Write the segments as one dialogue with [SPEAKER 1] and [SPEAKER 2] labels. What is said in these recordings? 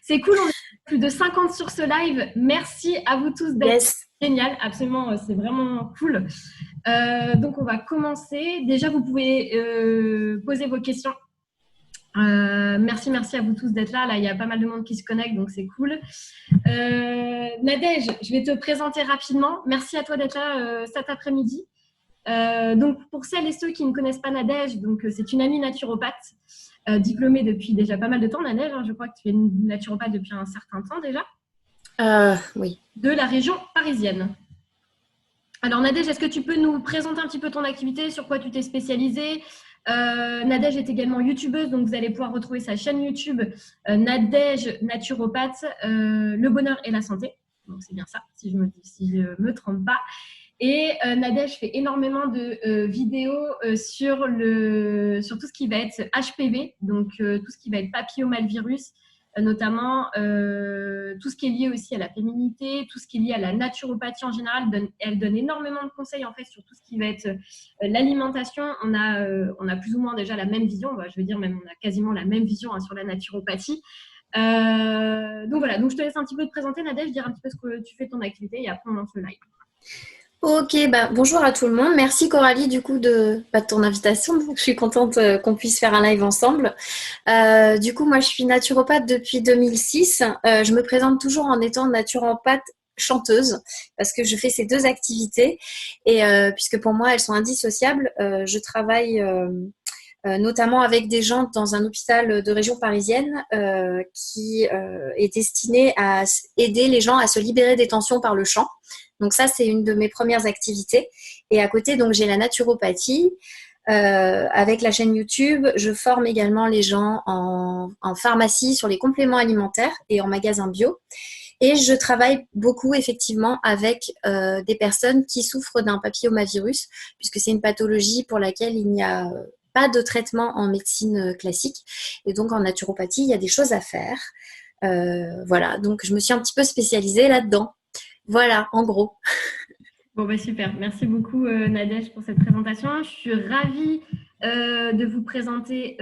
[SPEAKER 1] C'est cool, on est plus de 50 sur ce live. Merci à vous tous d'être génial, absolument, c'est vraiment cool. Donc, on va commencer. Déjà, vous pouvez poser vos questions. Merci à vous tous d'être là. Là, il y a pas mal de monde qui se connecte, donc c'est cool. Nadège, je vais te présenter rapidement. Merci à toi d'être là cet après-midi. Donc, pour celles et ceux qui ne connaissent pas Nadège, donc c'est une amie naturopathe diplômée depuis déjà pas mal de temps. Nadège, je crois que tu es naturopathe depuis un certain temps déjà.
[SPEAKER 2] Oui.
[SPEAKER 1] De la région parisienne. Alors, Nadège, est-ce que tu peux nous présenter un petit peu ton activité, sur quoi tu t'es spécialisée? Nadège est également youtubeuse, donc vous allez pouvoir retrouver sa chaîne YouTube Nadège naturopathe, le bonheur et la santé. Donc c'est bien ça, si je me trompe pas. Et Nadège fait énormément de vidéos sur tout ce qui va être HPV, donc tout ce qui va être papillomavirus, notamment tout ce qui est lié aussi à la féminité, tout ce qui est lié à la naturopathie en général. Elle donne énormément de conseils en fait sur tout ce qui va être l'alimentation. On a plus ou moins déjà la même vision, je veux dire même on a quasiment la même vision sur la naturopathie. Donc voilà, donc je te laisse un petit peu te présenter Nadège, dire un petit peu ce que tu fais ton activité et après on lance le live.
[SPEAKER 2] Ok, bonjour à tout le monde. Merci Coralie du coup de ton invitation. Je suis contente qu'on puisse faire un live ensemble. Du coup, moi je suis naturopathe depuis 2006. Je me présente toujours en étant naturopathe chanteuse parce que je fais ces deux activités et puisque pour moi elles sont indissociables, je travaille notamment avec des gens dans un hôpital de région parisienne qui est destiné à aider les gens à se libérer des tensions par le chant. Donc ça, c'est une de mes premières activités. Et à côté, donc j'ai la naturopathie. Avec la chaîne YouTube, je forme également les gens en pharmacie sur les compléments alimentaires et en magasin bio. Et je travaille beaucoup effectivement avec des personnes qui souffrent d'un papillomavirus, puisque c'est une pathologie pour laquelle il n'y a pas de traitement en médecine classique. Et donc en naturopathie, il y a des choses à faire. Voilà, donc je me suis un petit peu spécialisée là-dedans. Voilà, en gros.
[SPEAKER 1] Bon, super. Merci beaucoup, Nadège, pour cette présentation. Je suis ravie de vous présenter,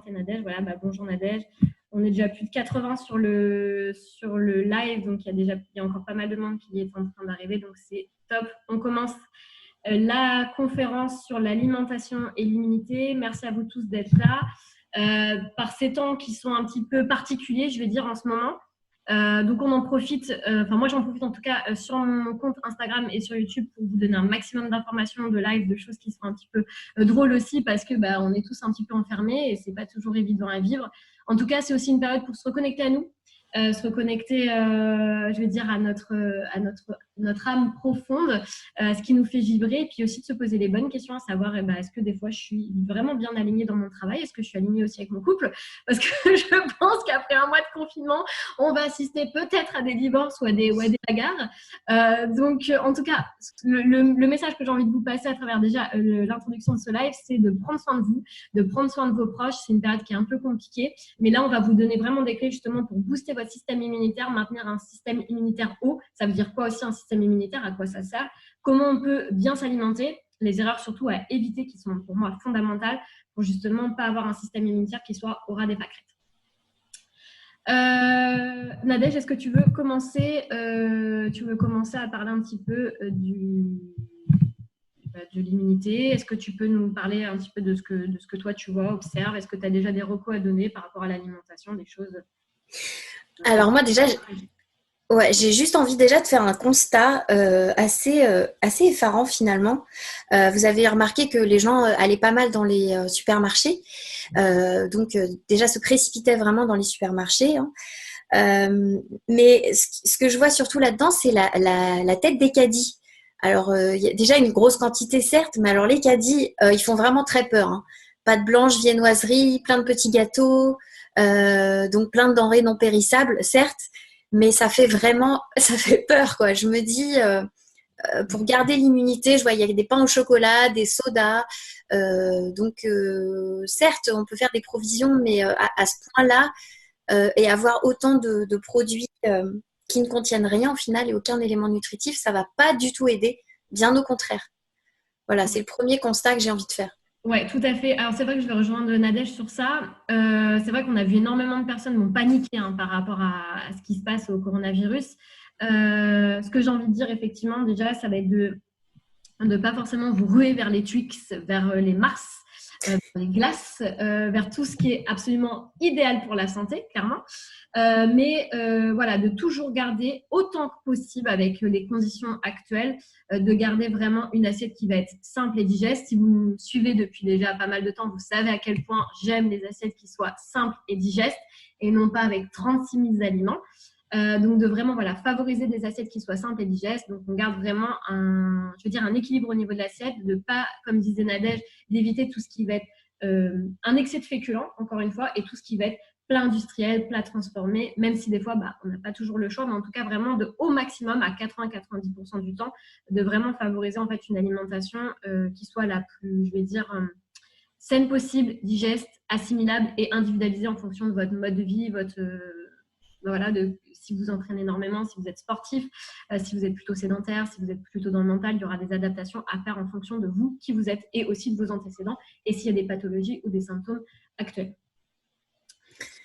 [SPEAKER 1] Nadège. Voilà, bonjour Nadège. On est déjà plus de 80 sur le live, donc il y a encore pas mal de monde qui est en train d'arriver, donc c'est top. On commence la conférence sur l'alimentation et l'immunité. Merci à vous tous d'être là. Par ces temps qui sont un petit peu particuliers, je vais dire, en ce moment. Donc on en profite, moi j'en profite en tout cas sur mon compte Instagram et sur YouTube pour vous donner un maximum d'informations, de live, de choses qui sont un petit peu drôles aussi parce que on est tous un petit peu enfermés et c'est pas toujours évident à vivre. En tout cas, c'est aussi une période pour se reconnecter à nous, se reconnecter, je vais dire, à notre âme profonde, ce qui nous fait vibrer, et puis aussi de se poser les bonnes questions, à savoir est-ce que des fois je suis vraiment bien alignée dans mon travail, est-ce que je suis alignée aussi avec mon couple, parce que je pense qu'après un mois de confinement, on va assister peut-être à des divorces ou à des bagarres. Donc, en tout cas, le message que j'ai envie de vous passer à travers déjà l'introduction de ce live, c'est de prendre soin de vous, de prendre soin de vos proches. C'est une période qui est un peu compliquée, mais là, on va vous donner vraiment des clés justement pour booster votre système immunitaire, maintenir un système immunitaire haut. Ça veut dire quoi aussi un système immunitaire, à quoi ça sert, comment on peut bien s'alimenter, les erreurs surtout à éviter qui sont pour moi fondamentales pour justement pas avoir un système immunitaire qui soit au ras des pâquerettes. Nadège, est-ce que tu veux commencer à parler un petit peu de l'immunité? Est-ce que tu peux nous parler un petit peu de ce que toi tu vois, observes? Est-ce que tu as déjà des recos à donner par rapport à l'alimentation, des choses?
[SPEAKER 2] Alors moi déjà, j'ai juste envie déjà de faire un constat assez effarant finalement. Vous avez remarqué que les gens allaient pas mal dans les supermarchés, donc déjà se précipitaient vraiment dans les supermarchés. Mais ce que je vois surtout là-dedans, c'est la tête des caddies. Alors, il y a déjà une grosse quantité, certes, mais alors les caddies, ils font vraiment très peur. Hein. Pâte blanche, viennoiserie, plein de petits gâteaux, donc plein de denrées non périssables, certes, mais ça fait peur, quoi. Je me dis, pour garder l'immunité, je vois, il y a des pains au chocolat, des sodas. Donc, certes, on peut faire des provisions, mais à ce point-là, et avoir autant de produits qui ne contiennent rien au final et aucun élément nutritif, ça va pas du tout aider, bien au contraire. Voilà, c'est le premier constat que j'ai envie de faire.
[SPEAKER 1] Ouais, tout à fait. Alors, c'est vrai que je vais rejoindre Nadège sur ça. C'est vrai qu'on a vu énormément de personnes paniquer par rapport à ce qui se passe au coronavirus. Ce que j'ai envie de dire, effectivement, déjà, ça va être de ne pas forcément vous ruer vers les Twix, vers les Mars, les glaces, vers tout ce qui est absolument idéal pour la santé, clairement. Mais voilà, de toujours garder autant que possible avec les conditions actuelles, de garder vraiment une assiette qui va être simple et digeste. Si vous me suivez depuis déjà pas mal de temps, vous savez à quel point j'aime les assiettes qui soient simples et digestes et non pas avec 36 000 aliments. Donc de vraiment voilà, favoriser des assiettes qui soient simples et digestes. Donc on garde vraiment un équilibre au niveau de l'assiette, de pas, comme disait Nadège, d'éviter tout ce qui va être un excès de féculents, encore une fois, et tout ce qui va être plat industriel, plat transformé, même si des fois on n'a pas toujours le choix, mais en tout cas vraiment au maximum à 80-90% du temps, de vraiment favoriser en fait une alimentation qui soit la plus, je vais dire, saine possible, digeste, assimilable et individualisée en fonction de votre mode de vie, si vous entraînez énormément, si vous êtes sportif, si vous êtes plutôt sédentaire, si vous êtes plutôt dans le mental, il y aura des adaptations à faire en fonction de vous, qui vous êtes et aussi de vos antécédents et s'il y a des pathologies ou des symptômes actuels.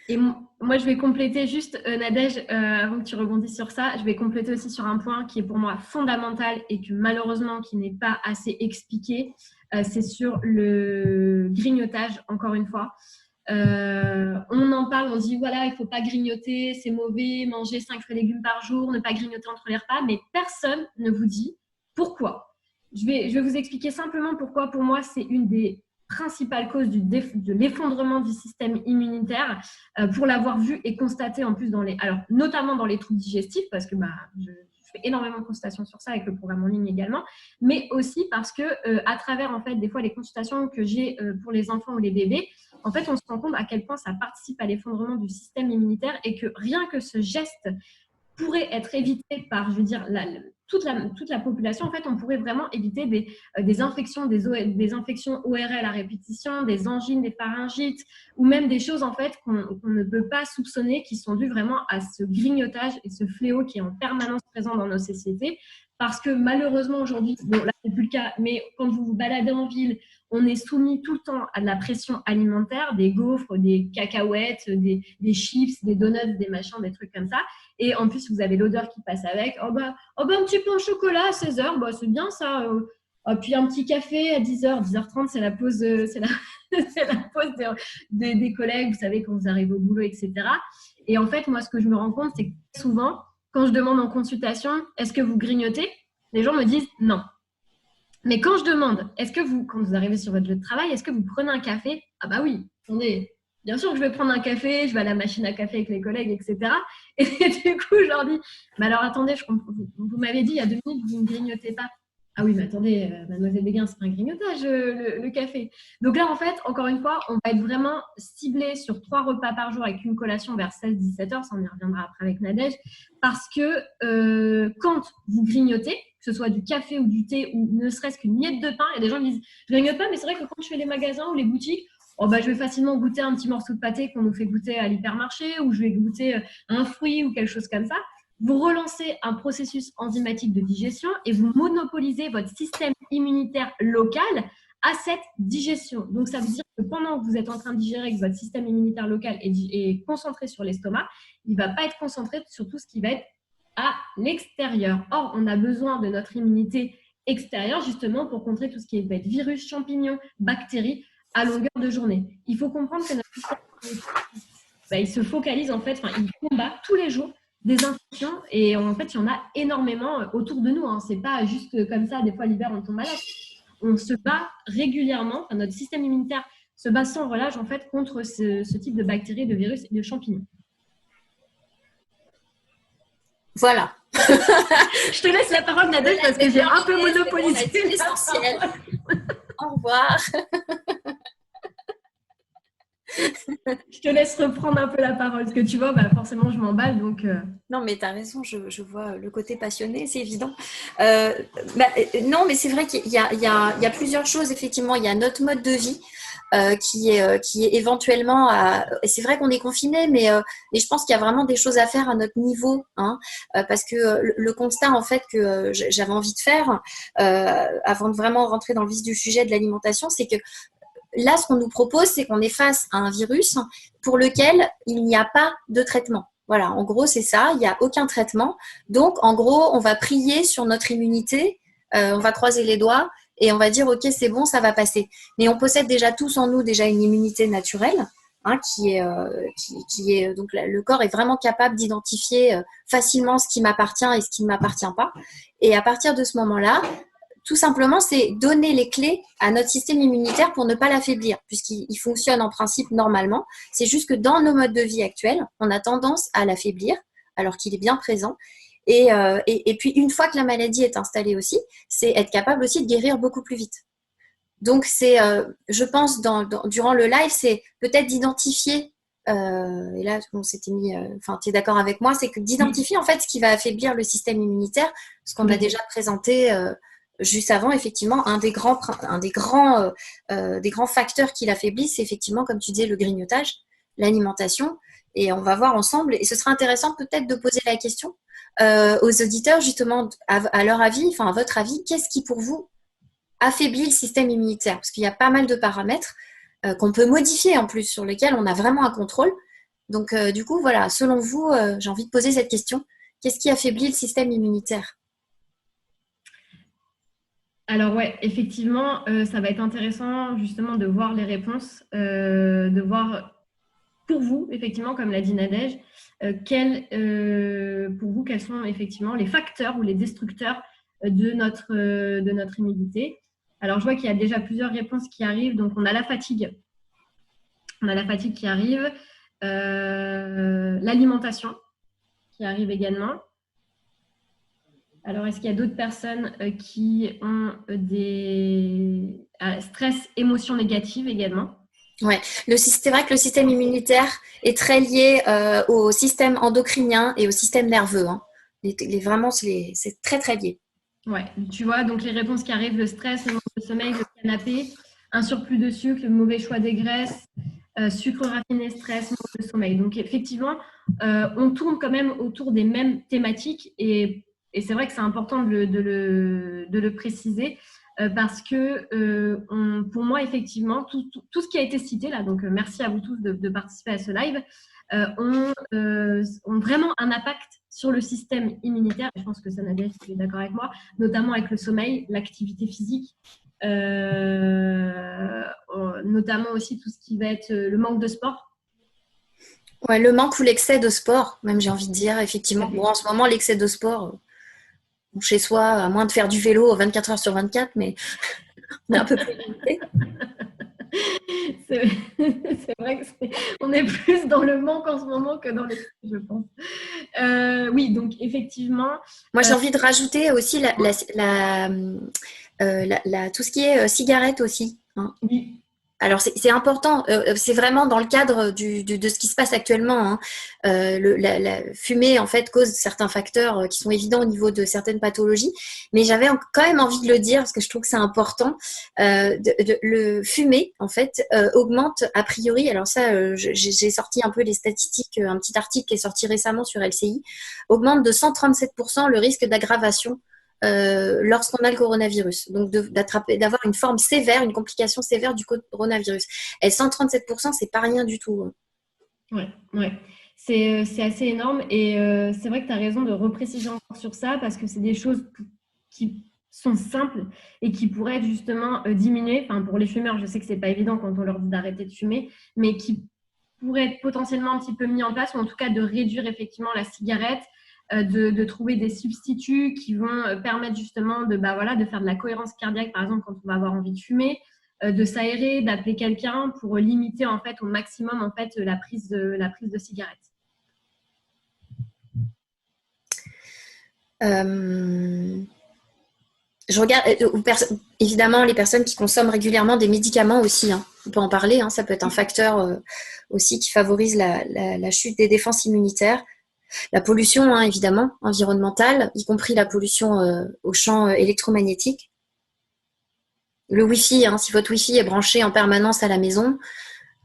[SPEAKER 1] Et moi, je vais compléter juste, Nadège, avant que tu rebondisses sur ça, je vais compléter aussi sur un point qui est pour moi fondamental et que malheureusement, qui n'est pas assez expliqué, c'est sur le grignotage, encore une fois. On en parle, on dit voilà, il ne faut pas grignoter, c'est mauvais, manger 5 fruits et légumes par jour, ne pas grignoter entre les repas, mais personne ne vous dit pourquoi. Je vais vous expliquer simplement pourquoi, pour moi, c'est une des principales causes de l'effondrement du système immunitaire, pour l'avoir vu et constaté en plus notamment dans les troubles digestifs, parce que je fais énormément de consultations sur ça avec le programme en ligne également, mais aussi parce que à travers en fait des fois les consultations que j'ai pour les enfants ou les bébés, en fait on se rend compte à quel point ça participe à l'effondrement du système immunitaire et que rien que ce geste pourrait être évité par, je veux dire, toute la population. En fait, on pourrait vraiment éviter des infections, des infections ORL à répétition, des angines, des pharyngites, ou même des choses en fait qu'on ne peut pas soupçonner, qui sont dues vraiment à ce grignotage et ce fléau qui est en permanence présent dans nos sociétés. Parce que malheureusement aujourd'hui, bon là c'est plus le cas, mais quand vous vous baladez en ville, on est soumis tout le temps à de la pression alimentaire, des gaufres, des cacahuètes, des chips, des donuts, des machins, des trucs comme ça. Et en plus, vous avez l'odeur qui passe avec. Un petit pain au chocolat à 16h, c'est bien ça. Puis un petit café à 10h, 10h30, c'est la pause, c'est la pause des collègues, vous savez, quand vous arrivez au boulot, etc. Et en fait, moi, ce que je me rends compte, c'est que souvent, quand je demande en consultation, est-ce que vous grignotez? Les gens me disent non. Mais quand je demande, quand vous arrivez sur votre lieu de travail, est-ce que vous prenez un café? Ah bah oui, attendez, bien sûr que je vais prendre un café, je vais à la machine à café avec les collègues, etc. Et du coup, je leur dis, mais alors attendez, vous m'avez dit il y a 2 minutes que vous ne grignotez pas. Ah oui, mais attendez, mademoiselle Béguin, c'est pas un grignotage, le café. Donc là, en fait, encore une fois, on va être vraiment ciblé sur 3 repas par jour avec une collation vers 16-17 heures, ça on y reviendra après avec Nadège, parce que quand vous grignotez, que ce soit du café ou du thé ou ne serait-ce qu'une miette de pain, il y a des gens qui me disent, je grignote pas, mais c'est vrai que quand je fais les magasins ou les boutiques, je vais facilement goûter un petit morceau de pâté qu'on nous fait goûter à l'hypermarché, ou je vais goûter un fruit ou quelque chose comme ça. Vous relancez un processus enzymatique de digestion et vous monopolisez votre système immunitaire local à cette digestion. Donc, ça veut dire que pendant que vous êtes en train de digérer, que votre système immunitaire local est concentré sur l'estomac, il ne va pas être concentré sur tout ce qui va être à l'extérieur. Or, on a besoin de notre immunité extérieure justement pour contrer tout ce qui va être virus, champignons, bactéries à longueur de journée. Il faut comprendre que notre système il se focalise en fait, il combat tous les jours des infections et en fait, il y en a énormément autour de nous. C'est pas juste comme ça, des fois l'hiver on tombe malade. On se bat régulièrement, notre système immunitaire se bat sans relâche en fait contre ce type de bactéries, de virus et de champignons.
[SPEAKER 2] Voilà.
[SPEAKER 1] Je te laisse la parole, Nadège, parce que j'ai un peu monopolisé
[SPEAKER 2] l'essentiel. Au revoir.
[SPEAKER 1] Je te laisse reprendre un peu la parole, parce que tu vois, forcément, je m'emballe. Donc
[SPEAKER 2] Non, mais tu as raison, je vois le côté passionné, c'est évident. Non, mais c'est vrai qu'il y a plusieurs choses, effectivement. Il y a notre mode de vie qui est éventuellement… c'est vrai qu'on est confiné, mais je pense qu'il y a vraiment des choses à faire à notre niveau, parce que le constat, en fait, que j'avais envie de faire, avant de vraiment rentrer dans le vif du sujet de l'alimentation, c'est que là, ce qu'on nous propose, c'est qu'on est face à un virus pour lequel il n'y a pas de traitement. Voilà, en gros, c'est ça, il n'y a aucun traitement. Donc, en gros, on va prier sur notre immunité, on va croiser les doigts et on va dire, OK, c'est bon, ça va passer. Mais on possède déjà tous en nous déjà une immunité naturelle, qui est donc le corps est vraiment capable d'identifier facilement ce qui m'appartient et ce qui ne m'appartient pas. Et à partir de ce moment-là, tout simplement, c'est donner les clés à notre système immunitaire pour ne pas l'affaiblir, puisqu'il fonctionne en principe normalement. C'est juste que dans nos modes de vie actuels, on a tendance à l'affaiblir, alors qu'il est bien présent. Et puis, une fois que la maladie est installée aussi, c'est être capable aussi de guérir beaucoup plus vite. Donc, je pense, durant le live, c'est peut-être d'identifier, et là, on s'était mis, tu es d'accord avec moi, c'est que d'identifier en fait ce qui va affaiblir le système immunitaire, ce qu'on a déjà présenté juste avant, effectivement, un des grands facteurs qui l'affaiblissent, c'est effectivement, comme tu disais, le grignotage, l'alimentation. Et on va voir ensemble. Et ce sera intéressant peut-être de poser la question aux auditeurs, justement, à leur avis, à votre avis, qu'est-ce qui pour vous affaiblit le système immunitaire? Parce qu'il y a pas mal de paramètres qu'on peut modifier en plus, sur lesquels on a vraiment un contrôle. Donc, du coup, voilà, selon vous, j'ai envie de poser cette question. Qu'est-ce qui affaiblit le système immunitaire?
[SPEAKER 1] Alors ouais, effectivement, ça va être intéressant justement de voir les réponses, de voir pour vous, effectivement, comme l'a dit Nadège, pour vous, quels sont effectivement les facteurs ou les destructeurs de notre immunité. Alors je vois qu'il y a déjà plusieurs réponses qui arrivent. Donc on a la fatigue. On a la fatigue qui arrive, l'alimentation qui arrive également. Alors, est-ce qu'il y a d'autres personnes qui ont des stress, émotions négatives également?
[SPEAKER 2] Ouais, c'est vrai que le système immunitaire est très lié au système endocrinien et au système nerveux. Vraiment, c'est très, très lié.
[SPEAKER 1] Ouais, tu vois, donc les réponses qui arrivent, le stress, le manque de sommeil, le canapé, un surplus de sucre, le mauvais choix des graisses, sucre raffiné, stress, manque de sommeil. Donc, effectivement, on tourne quand même autour des mêmes thématiques et c'est vrai que c'est important de le préciser parce que pour moi, effectivement, tout ce qui a été cité là, donc merci à vous tous de participer à ce live, ont vraiment un impact sur le système immunitaire. Je pense que Nadège est d'accord avec moi, notamment avec le sommeil, l'activité physique, notamment aussi tout ce qui va être le manque de sport.
[SPEAKER 2] Ouais, le manque ou l'excès de sport, même j'ai envie de dire, effectivement. Bon, en ce moment, l'excès de sport, chez soi, à moins de faire du vélo 24 heures sur 24, mais on est un peu plus limité.
[SPEAKER 1] C'est vrai qu'on est plus dans le manque en ce moment que dans l'excès, je pense. Oui, donc effectivement.
[SPEAKER 2] Moi, j'ai envie de rajouter aussi tout ce qui est cigarette aussi.
[SPEAKER 1] Oui.
[SPEAKER 2] Alors, c'est important. C'est vraiment dans le cadre de ce qui se passe actuellement. La fumée, en fait, cause certains facteurs qui sont évidents au niveau de certaines pathologies. Mais j'avais quand même envie de le dire parce que je trouve que c'est important. Le fumer, en fait, augmente a priori. Alors ça, j'ai sorti un peu les statistiques, un petit article qui est sorti récemment sur LCI, augmente de 137% le risque d'aggravation lorsqu'on a le coronavirus, donc d'avoir une forme sévère, une complication sévère du coronavirus. Et 137%, c'est pas rien du tout.
[SPEAKER 1] Ouais. C'est assez énorme et c'est vrai que tu as raison de repréciser encore sur ça parce que c'est des choses qui sont simples et qui pourraient être justement diminuées. Enfin, pour les fumeurs, je sais que c'est pas évident quand on leur dit d'arrêter de fumer, mais qui pourraient être potentiellement un petit peu mis en place ou en tout cas de réduire effectivement la cigarette, de trouver des substituts qui vont permettre justement de faire de la cohérence cardiaque, par exemple, quand on va avoir envie de fumer, de s'aérer, d'appeler quelqu'un pour limiter en fait au maximum en fait la prise de cigarette.
[SPEAKER 2] Je regarde évidemment les personnes qui consomment régulièrement des médicaments aussi. On peut en parler. Ça peut être un facteur aussi qui favorise la chute des défenses immunitaires. La pollution, évidemment, environnementale, y compris la pollution au champ électromagnétique. Le Wi-Fi, si votre Wi-Fi est branché en permanence à la maison,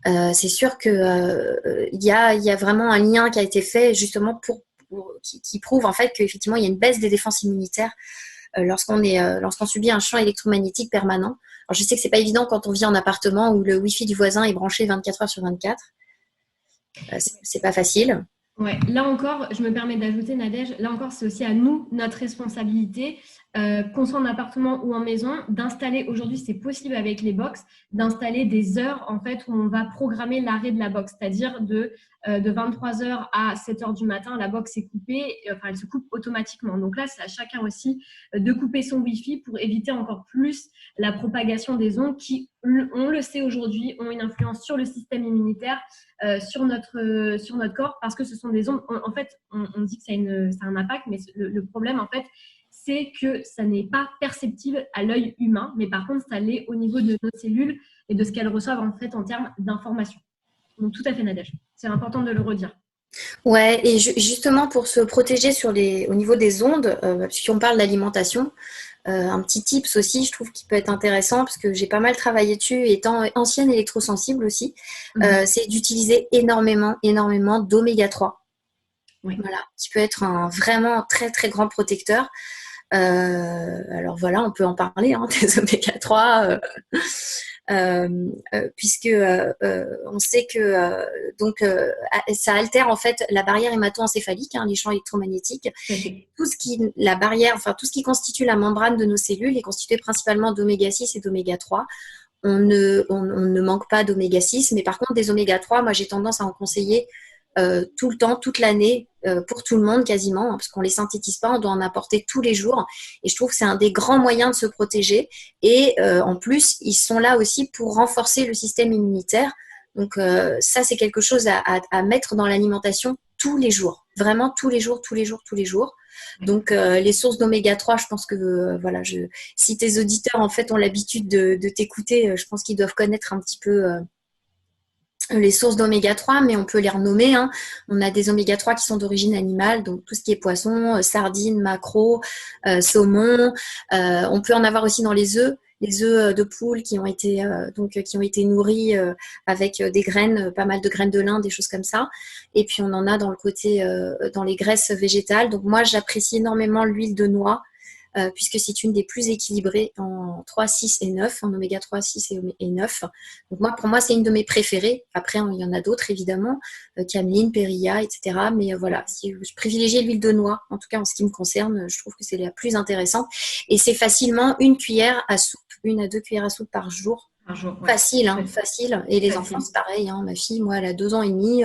[SPEAKER 2] c'est sûr que y a vraiment un lien qui a été fait justement qui prouve en fait qu'effectivement il y a une baisse des défenses immunitaires lorsqu'on subit un champ électromagnétique permanent. Alors, je sais que c'est pas évident quand on vit en appartement où le Wi-Fi du voisin est branché 24 heures sur 24. C'est pas facile.
[SPEAKER 1] Ouais, là encore, je me permets d'ajouter, Nadège, là encore, c'est aussi à nous, notre responsabilité, qu'on soit en appartement ou en maison, d'installer, aujourd'hui c'est possible avec les box, d'installer des heures en fait où on va programmer l'arrêt de la box, c'est-à-dire de 23 heures à 7 heures du matin, la box est coupée, enfin elle se coupe automatiquement. Donc là, c'est à chacun aussi de couper son Wi-Fi pour éviter encore plus la propagation des ondes qui, on le sait aujourd'hui, ont une influence sur le système immunitaire, sur notre corps, parce que ce sont des ondes. En fait, on dit que ça a un impact, mais le problème, en fait, c'est que ça n'est pas perceptible à l'œil humain, mais par contre, ça l'est au niveau de nos cellules et de ce qu'elles reçoivent en fait en termes d'information. Donc, tout à fait, Nadège. C'est important de le redire.
[SPEAKER 2] Ouais, et justement pour se protéger au niveau des ondes, puisqu'on parle d'alimentation, un petit tips aussi, je trouve qu'il peut être intéressant parce que j'ai pas mal travaillé dessus, étant ancienne électrosensible aussi, c'est d'utiliser énormément d'oméga 3.
[SPEAKER 1] Oui.
[SPEAKER 2] Voilà, qui peut être un vraiment très très grand protecteur. Alors voilà, on peut en parler des oméga 3, puisque on sait que ça altère en fait la barrière hémato-encéphalique, les champs électromagnétiques. Tout ce qui constitue la membrane de nos cellules est constitué principalement d'oméga 6 et d'oméga 3. On ne manque pas d'oméga 6, mais par contre des oméga 3, moi j'ai tendance à en conseiller tout le temps, toute l'année, pour tout le monde quasiment, parce qu'on ne les synthétise pas, on doit en apporter tous les jours. Et je trouve que c'est un des grands moyens de se protéger. Et en plus, ils sont là aussi pour renforcer le système immunitaire. Donc ça, c'est quelque chose à mettre dans l'alimentation tous les jours. Vraiment tous les jours. Donc les sources d'oméga 3, je pense que si tes auditeurs en fait ont l'habitude de t'écouter, je pense qu'ils doivent connaître un petit peu les sources d'oméga 3, mais on peut les renommer. On a des oméga 3 qui sont d'origine animale, donc tout ce qui est poisson, sardines, maquereaux, saumon. On peut en avoir aussi dans les œufs de poule qui ont été nourris avec des graines, pas mal de graines de lin, des choses comme ça. Et puis on en a dans le côté dans les graisses végétales. Donc moi j'apprécie énormément l'huile de noix, puisque c'est une des plus équilibrées en 3, 6 et 9, en oméga 3, 6 et 9. Donc pour moi, c'est une de mes préférées. Après, il y en a d'autres, évidemment, cameline, périlla, etc. Mais voilà, si je privilégie l'huile de noix, en tout cas en ce qui me concerne, je trouve que c'est la plus intéressante. Et c'est facilement 1 cuillère à soupe, 1 à 2 cuillères à soupe par jour.
[SPEAKER 1] Ouais.
[SPEAKER 2] Facile. Et les enfants, c'est pareil. Ma fille, moi, elle a 2 ans et demi,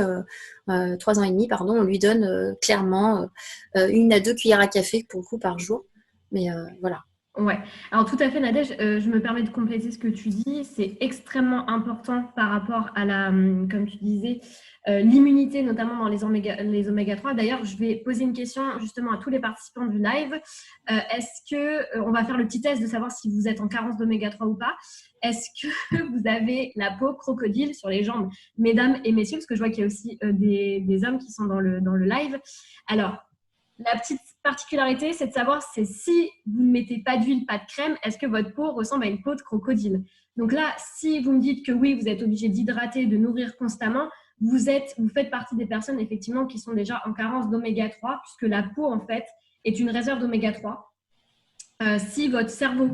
[SPEAKER 2] 3 ans et demi, pardon. On lui donne clairement 1 à 2 cuillères à café, pour le coup, par jour. Mais voilà.
[SPEAKER 1] Ouais. Alors tout à fait, Nadège, je me permets de compléter ce que tu dis. C'est extrêmement important par rapport à comme tu disais, l'immunité, notamment dans les oméga 3. D'ailleurs, je vais poser une question justement à tous les participants du live. Est-ce que, on va faire le petit test de savoir si vous êtes en carence d'oméga 3 ou pas. Est-ce que vous avez la peau crocodile sur les jambes, mesdames et messieurs, parce que je vois qu'il y a aussi des hommes qui sont dans le live. Alors, la petite particularité, c'est de savoir si vous ne mettez pas d'huile, pas de crème, est-ce que votre peau ressemble à une peau de crocodile? Donc là, si vous me dites que oui, vous êtes obligé d'hydrater, de nourrir constamment, vous faites partie des personnes effectivement qui sont déjà en carence d'oméga 3, puisque la peau en fait est une réserve d'oméga 3. Si votre cerveau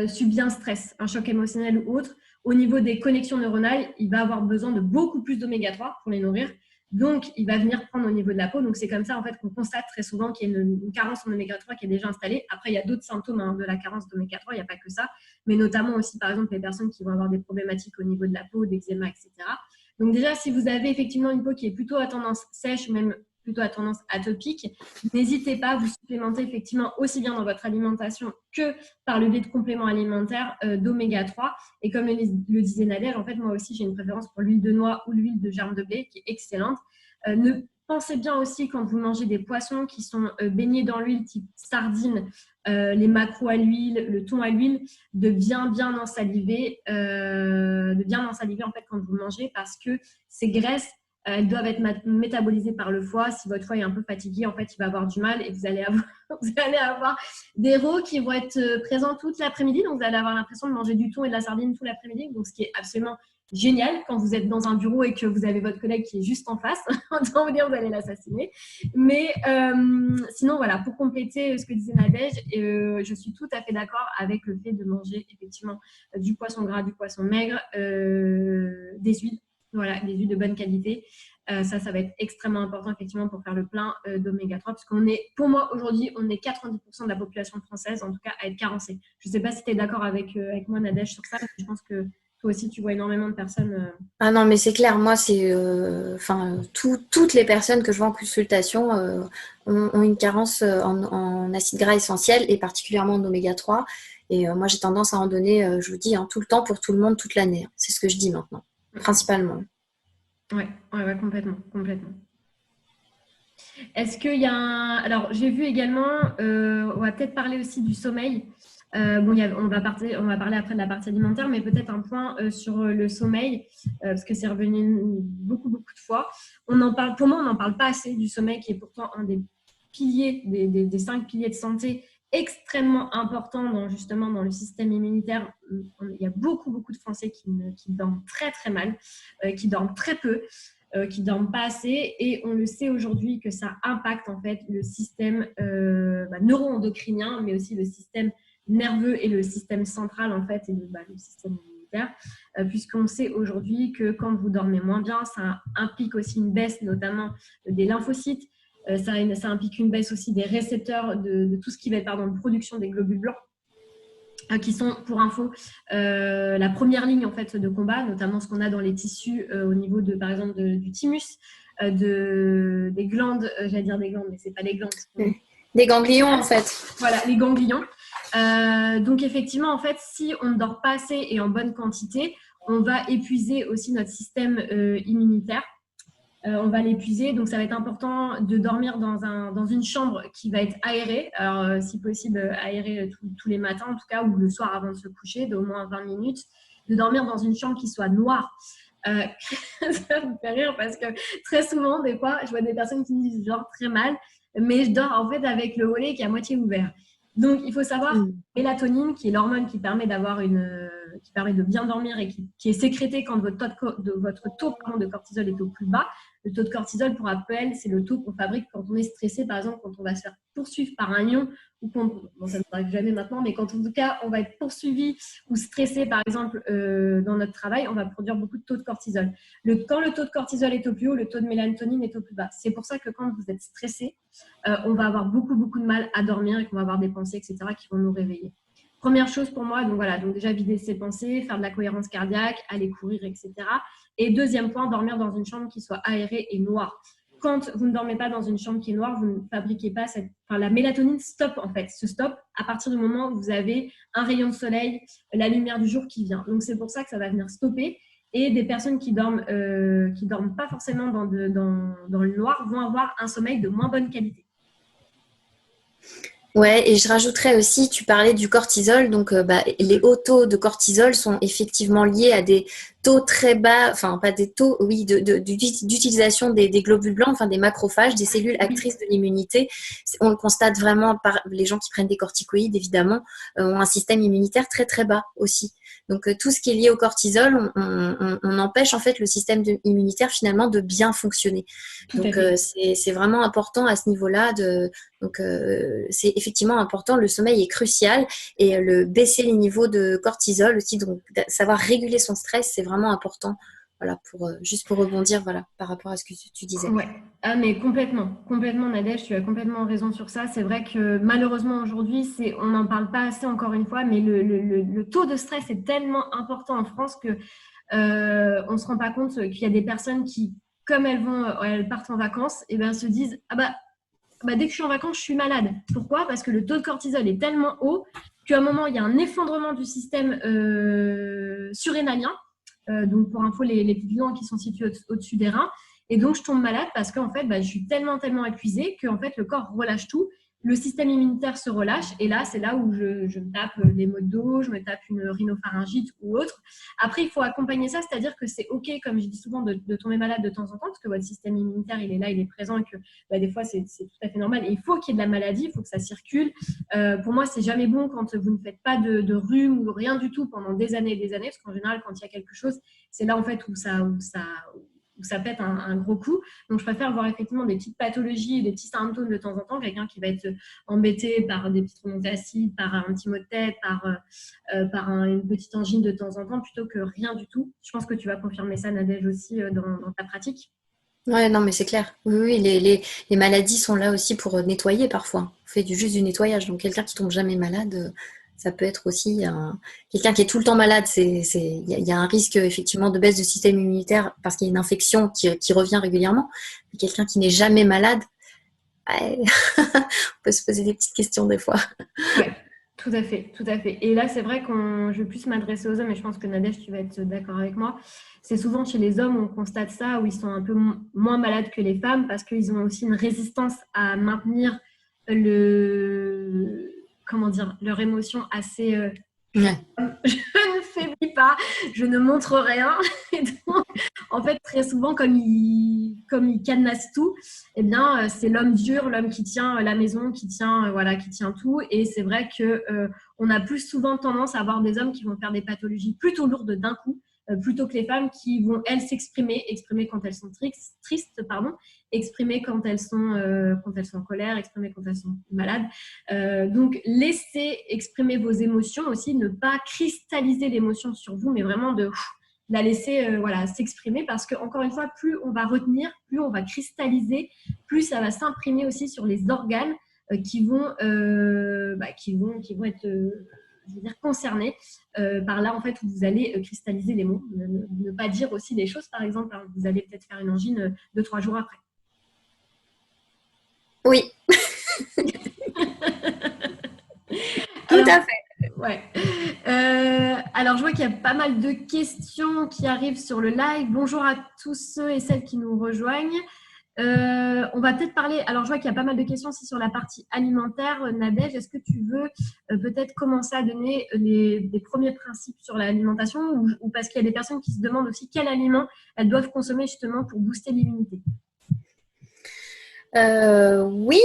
[SPEAKER 1] subit un stress, un choc émotionnel ou autre, au niveau des connexions neuronales, il va avoir besoin de beaucoup plus d'oméga 3 pour les nourrir. Donc, il va venir prendre au niveau de la peau. Donc, c'est comme ça en fait qu'on constate très souvent qu'il y a une carence en oméga 3 qui est déjà installée. Après, il y a d'autres symptômes de la carence d'oméga 3, il n'y a pas que ça, mais notamment aussi, par exemple, les personnes qui vont avoir des problématiques au niveau de la peau, d'eczéma, etc. Donc, déjà, si vous avez effectivement une peau qui est plutôt à tendance sèche ou même plutôt à tendance atopique, n'hésitez pas à vous supplémenter effectivement aussi bien dans votre alimentation que par le biais de compléments alimentaires d'oméga 3. Et comme le disait Nadège, en fait, moi aussi, j'ai une préférence pour l'huile de noix ou l'huile de germe de blé qui est excellente. Pensez bien aussi quand vous mangez des poissons qui sont baignés dans l'huile type sardines, les maquereaux à l'huile, le thon à l'huile, de bien ensaliver, en fait quand vous mangez, parce que ces graisses, elles doivent être métabolisées par le foie. Si votre foie est un peu fatigué, en fait, il va avoir du mal et vous allez avoir des rots qui vont être présents toute l'après-midi. Donc, vous allez avoir l'impression de manger du thon et de la sardine tout l'après-midi. Donc, ce qui est absolument génial quand vous êtes dans un bureau et que vous avez votre collègue qui est juste en face. Autant vous dire, vous allez l'assassiner. Mais sinon, voilà, pour compléter ce que disait Nadège, je suis tout à fait d'accord avec le fait de manger effectivement du poisson gras, du poisson maigre, des huiles. Voilà, des huiles de bonne qualité. Ça va être extrêmement important effectivement pour faire le plein d'oméga 3 parce pour moi aujourd'hui, on est 90% de la population française en tout cas à être carencée. Je ne sais pas si tu es d'accord avec moi Nadège sur ça, mais je pense que toi aussi tu vois énormément de personnes.
[SPEAKER 2] Ah non, mais c'est clair, moi, c'est, toutes les personnes que je vois en consultation ont une carence en acides gras essentiels et particulièrement en oméga 3. Et moi, j'ai tendance à en donner, je vous dis, tout le temps pour tout le monde, toute l'année. C'est ce que je dis maintenant, principalement.
[SPEAKER 1] Ouais, complètement, complètement. Est-ce qu'il y a Alors, j'ai vu également, on va peut-être parler aussi du sommeil. On va parler après de la partie alimentaire, mais peut-être un point sur le sommeil, parce que c'est revenu beaucoup, beaucoup de fois. Pour moi, on n'en parle pas assez du sommeil, qui est pourtant un des piliers, des 5 piliers de santé extrêmement importants justement dans le système immunitaire. Il y a beaucoup, beaucoup de Français qui dorment très, très mal, qui dorment très peu. Qui dorment pas assez et on le sait aujourd'hui que ça impacte en fait le système neuro-endocrinien mais aussi le système nerveux et le système central en fait et le système immunitaire puisqu'on sait aujourd'hui que quand vous dormez moins bien ça implique aussi une baisse notamment des lymphocytes, ça implique une baisse aussi des récepteurs de tout ce qui va être production des globules blancs qui sont, pour info, la première ligne en fait de combat, notamment ce qu'on a dans les tissus au niveau de, par exemple, du thymus, des glandes, j'allais dire des glandes, mais c'est pas les glandes.
[SPEAKER 2] Des ganglions en fait.
[SPEAKER 1] Voilà, les ganglions. Donc effectivement, en fait, si on ne dort pas assez et en bonne quantité, on va épuiser aussi notre système immunitaire. On va l'épuiser, donc ça va être important de dormir dans une chambre qui va être aérée, alors si possible aérée tous les matins en tout cas, ou le soir avant de se coucher, d'au moins 20 minutes, de dormir dans une chambre qui soit noire. Ça me fait rire parce que très souvent, des fois, je vois des personnes qui me disent je dors très mal, mais je dors en fait avec le volet qui est à moitié ouvert. Donc, il faut savoir que la mélatonine, qui est l'hormone qui permet de bien dormir et qui est sécrétée quand votre taux de cortisol est au plus bas. Le taux de cortisol, pour rappel, c'est le taux qu'on fabrique quand on est stressé, par exemple, quand on va se faire poursuivre par un lion, ou ça ne m'arrive jamais maintenant, mais quand en tout cas, on va être poursuivi ou stressé, par exemple, dans notre travail, on va produire beaucoup de taux de cortisol. Quand le taux de cortisol est au plus haut, le taux de mélatonine est au plus bas. C'est pour ça que quand vous êtes stressé, on va avoir beaucoup, beaucoup de mal à dormir et qu'on va avoir des pensées, etc., qui vont nous réveiller. Première chose pour moi, donc déjà vider ses pensées, faire de la cohérence cardiaque, aller courir, etc. Et deuxième point, dormir dans une chambre qui soit aérée et noire. Quand vous ne dormez pas dans une chambre qui est noire, vous ne fabriquez pas la mélatonine se stoppe à partir du moment où vous avez un rayon de soleil, la lumière du jour qui vient. Donc c'est pour ça que ça va venir stopper. Et des personnes qui dorment pas forcément dans le noir vont avoir un sommeil de moins bonne qualité.
[SPEAKER 2] Ouais, et je rajouterais aussi, tu parlais du cortisol, donc les hauts taux de cortisol sont effectivement liés à des taux très bas, enfin pas des taux, oui, d'utilisation des globules blancs, enfin des macrophages, des cellules actrices de l'immunité. On le constate vraiment par les gens qui prennent des corticoïdes, évidemment, ont un système immunitaire très très bas aussi. Donc tout ce qui est lié au cortisol, on empêche en fait le système immunitaire finalement de bien fonctionner. Donc c'est vraiment important à ce niveau-là. Donc c'est effectivement important. Le sommeil est crucial et baisser les niveaux de cortisol aussi, donc savoir réguler son stress, c'est vraiment important. Voilà, juste pour rebondir, voilà, par rapport à ce que tu disais.
[SPEAKER 1] Ouais, mais complètement, Nadège, tu as complètement raison sur ça. C'est vrai que malheureusement aujourd'hui, on n'en parle pas assez encore une fois, mais le taux de stress est tellement important en France que on se rend pas compte qu'il y a des personnes qui, comme elles partent en vacances, et ben se disent dès que je suis en vacances, je suis malade. Pourquoi ? Parce que le taux de cortisol est tellement haut qu'à un moment, il y a un effondrement du système surrénalien. Donc, pour info, les petits glandes qui sont situés au-dessus des reins. Et donc, je tombe malade parce qu'en fait, je suis tellement épuisée qu'en fait, le corps relâche tout. le système immunitaire se relâche. Et là, c'est là où je me tape les maux de dos, je me tape une rhinopharyngite ou autre. Après, il faut accompagner ça, c'est-à-dire que c'est OK, comme je dis souvent, de tomber malade de temps en temps, parce que votre système immunitaire, il est là, il est présent, et que des fois, c'est tout à fait normal. Et il faut qu'il y ait de la maladie, il faut que ça circule. Pour moi, c'est jamais bon quand vous ne faites pas de rhume ou rien du tout pendant des années et des années, parce qu'en général, quand il y a quelque chose, c'est là en fait où ça pète un gros coup. Donc, je préfère voir effectivement des petites pathologies, des petits symptômes de temps en temps, quelqu'un qui va être embêté par des petites remontées acides, par un petit mot de tête, par une petite angine de temps en temps, plutôt que rien du tout. Je pense que tu vas confirmer ça, Nadège, aussi dans ta pratique.
[SPEAKER 2] Ouais, non, mais c'est clair. Oui, oui, les maladies sont là aussi pour nettoyer parfois. On fait juste du nettoyage. Donc, quelqu'un qui tombe jamais malade, ça peut être aussi quelqu'un qui est tout le temps malade. Il y a un risque effectivement de baisse de système immunitaire parce qu'il y a une infection qui revient régulièrement. Mais quelqu'un qui n'est jamais malade, ouais, on peut se poser des petites questions des fois.
[SPEAKER 1] Ouais, tout à fait, tout à fait. Et là, c'est vrai que je vais plus m'adresser aux hommes, et je pense que Nadège, tu vas être d'accord avec moi. C'est souvent chez les hommes, on constate ça, où ils sont un peu moins malades que les femmes, parce qu'ils ont aussi une résistance à maintenir comment dire, leur émotion assez.
[SPEAKER 2] Ouais.
[SPEAKER 1] Je ne faiblis pas, je ne montre rien. Et donc, en fait, très souvent, comme ils cadenassent tout, eh bien, c'est l'homme dur, l'homme qui tient la maison, qui tient tout. Et c'est vrai que on a plus souvent tendance à avoir des hommes qui vont faire des pathologies plutôt lourdes d'un coup, plutôt que les femmes qui vont, elles, exprimer quand elles sont tristes, pardon, exprimer quand elles sont en colère, exprimer quand elles sont malades. Donc, laissez exprimer vos émotions aussi, ne pas cristalliser l'émotion sur vous, mais vraiment de la laisser s'exprimer, parce que, encore une fois, plus on va retenir, plus on va cristalliser, plus ça va s'imprimer aussi sur les organes qui vont être je veux dire, concernés par là, en fait, où vous allez cristalliser les mots, ne pas dire aussi des choses, par exemple, hein, vous allez peut-être faire une angine 2-3 jours après.
[SPEAKER 2] Oui, tout
[SPEAKER 1] Alors,
[SPEAKER 2] à fait.
[SPEAKER 1] ouais. Alors, je vois qu'il y a pas mal de questions qui arrivent sur le live. Bonjour à tous ceux et celles qui nous rejoignent. On va peut-être parler. Alors, je vois qu'il y a pas mal de questions aussi sur la partie alimentaire. Nadège, est-ce que tu veux peut-être commencer à donner des premiers principes sur l'alimentation, ou parce qu'il y a des personnes qui se demandent aussi quels aliments elles doivent consommer justement pour booster l'immunité?
[SPEAKER 2] Oui,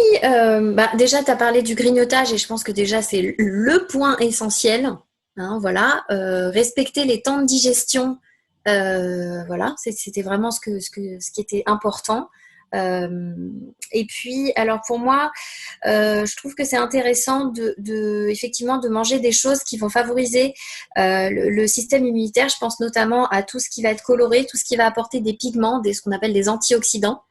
[SPEAKER 2] déjà, tu as parlé du grignotage et je pense que déjà, c'est le point essentiel. Hein, voilà, respecter les temps de digestion, voilà, c'était vraiment ce qui était important. Et puis, alors pour moi, je trouve que c'est intéressant effectivement de manger des choses qui vont favoriser le système immunitaire. Je pense notamment à tout ce qui va être coloré, tout ce qui va apporter des pigments, ce qu'on appelle des antioxydants.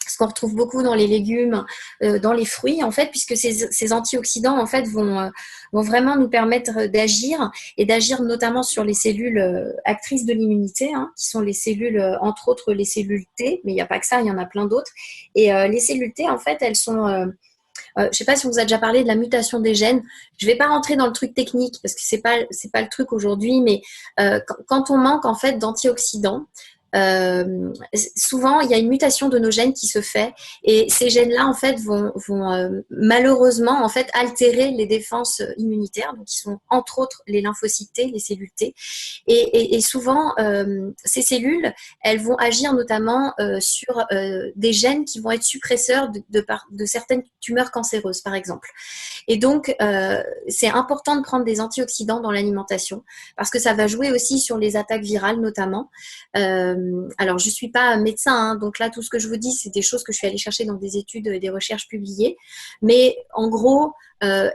[SPEAKER 2] Ce qu'on retrouve beaucoup dans les légumes, dans les fruits, en fait, puisque ces antioxydants, en fait, vont vraiment nous permettre d'agir, et d'agir notamment sur les cellules actrices de l'immunité, hein, qui sont les cellules, entre autres les cellules T, mais il n'y a pas que ça, il y en a plein d'autres. Et les cellules T, en fait, elles sont... je ne sais pas si on vous a déjà parlé de la mutation des gènes. Je ne vais pas rentrer dans le truc technique parce que c'est pas le truc aujourd'hui, mais quand on manque en fait d'antioxydants, souvent il y a une mutation de nos gènes qui se fait, et ces gènes-là en fait vont malheureusement en fait altérer les défenses immunitaires, donc qui sont entre autres les lymphocytes T, les cellules T, et souvent ces cellules, elles vont agir notamment sur des gènes qui vont être suppresseurs de certaines tumeurs cancéreuses par exemple. Et donc c'est important de prendre des antioxydants dans l'alimentation parce que ça va jouer aussi sur les attaques virales notamment. Alors, je ne suis pas médecin, hein, donc là, tout ce que je vous dis, c'est des choses que je suis allée chercher dans des études et des recherches publiées. Mais en gros,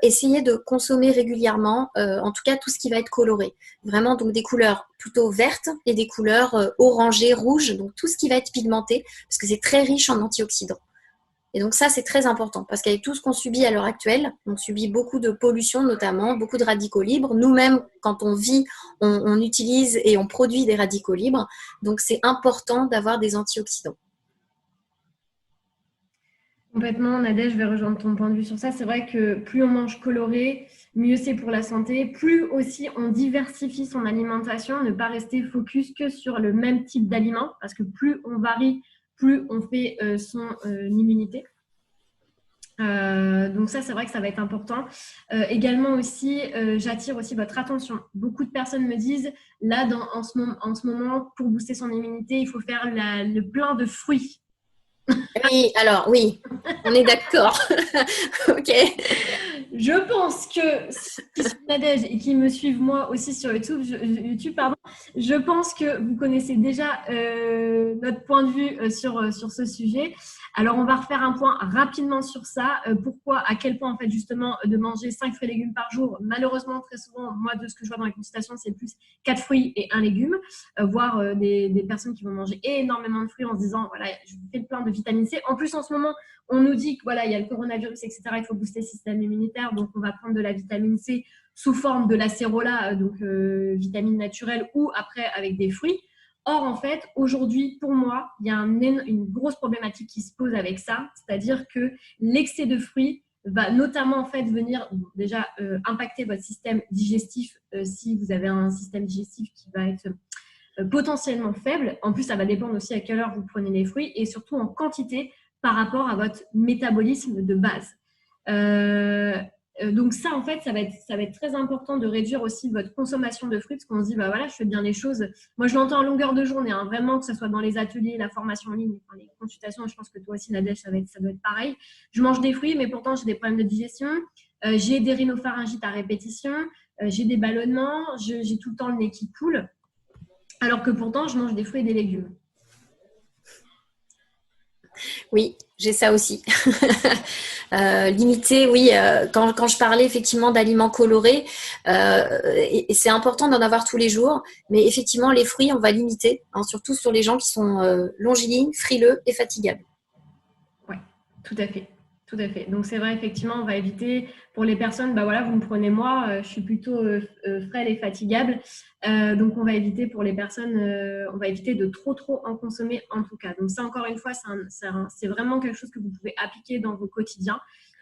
[SPEAKER 2] essayez de consommer régulièrement, en tout cas, tout ce qui va être coloré. Vraiment, donc des couleurs plutôt vertes et des couleurs orangées, rouges, donc tout ce qui va être pigmenté, parce que c'est très riche en antioxydants. Et donc ça, c'est très important parce qu'avec tout ce qu'on subit à l'heure actuelle, on subit beaucoup de pollution notamment, beaucoup de radicaux libres. Nous-mêmes, quand on vit, on utilise et on produit des radicaux libres. Donc c'est important d'avoir des antioxydants.
[SPEAKER 1] Complètement, Nadège, je vais rejoindre ton point de vue sur ça. C'est vrai que plus on mange coloré, mieux c'est pour la santé. Plus aussi on diversifie son alimentation, ne pas rester focus que sur le même type d'aliments, parce que plus on varie, plus on fait son immunité. Donc ça, c'est vrai que ça va être important. Également aussi, j'attire aussi votre attention. Beaucoup de personnes me disent, là, en ce moment, pour booster son immunité, il faut faire le plein de fruits.
[SPEAKER 2] Oui, alors oui, on est d'accord. Ok.
[SPEAKER 1] Je pense que qui suivent Nadège et qui me suivent moi aussi sur YouTube, pardon, je pense que vous connaissez déjà notre point de vue sur ce sujet. Alors, on va refaire un point rapidement sur ça. Pourquoi, à quel point, en fait, justement, de manger 5 fruits et légumes par jour, malheureusement, très souvent, moi, de ce que je vois dans les consultations, c'est plus 4 fruits et un légume, voire des personnes qui vont manger énormément de fruits en se disant, voilà, je vous fais le plein de vitamine C. En plus, en ce moment, on nous dit que voilà, il y a le coronavirus, etc. Il faut booster le système immunitaire, donc on va prendre de la vitamine C sous forme de l'acérola, donc vitamine naturelle, ou après avec des fruits. Or, en fait, aujourd'hui, pour moi, il y a une grosse problématique qui se pose avec ça, c'est-à-dire que l'excès de fruits va notamment en fait venir déjà impacter votre système digestif si vous avez un système digestif qui va être potentiellement faible. En plus, ça va dépendre aussi à quelle heure vous prenez les fruits et surtout en quantité par rapport à votre métabolisme de base. Donc ça, en fait, ça va être très important de réduire aussi votre consommation de fruits parce qu'on se dit, bah voilà, je fais bien les choses. Moi, je l'entends en longueur de journée, hein, vraiment, que ce soit dans les ateliers, la formation en ligne, les consultations. Je pense que toi aussi, Nadège, ça doit être pareil. Je mange des fruits, mais pourtant, j'ai des problèmes de digestion. J'ai des rhinopharyngites à répétition. J'ai des ballonnements. J'ai tout le temps le nez qui coule. Alors que pourtant, je mange des fruits et des légumes.
[SPEAKER 2] Oui, j'ai ça aussi. Limiter, oui, quand je parlais effectivement d'aliments colorés, et c'est important d'en avoir tous les jours, mais effectivement, les fruits, on va limiter, hein, surtout sur les gens qui sont longilignes, frileux et fatigables.
[SPEAKER 1] Oui, tout à fait. Tout à fait. Donc, c'est vrai, effectivement, on va éviter pour les personnes, bah voilà, vous me prenez moi, je suis plutôt frêle et fatigable. Donc, on va éviter pour les personnes, on va éviter de trop en consommer en tout cas. Donc, ça, encore une fois, c'est vraiment quelque chose que vous pouvez appliquer dans vos quotidiens.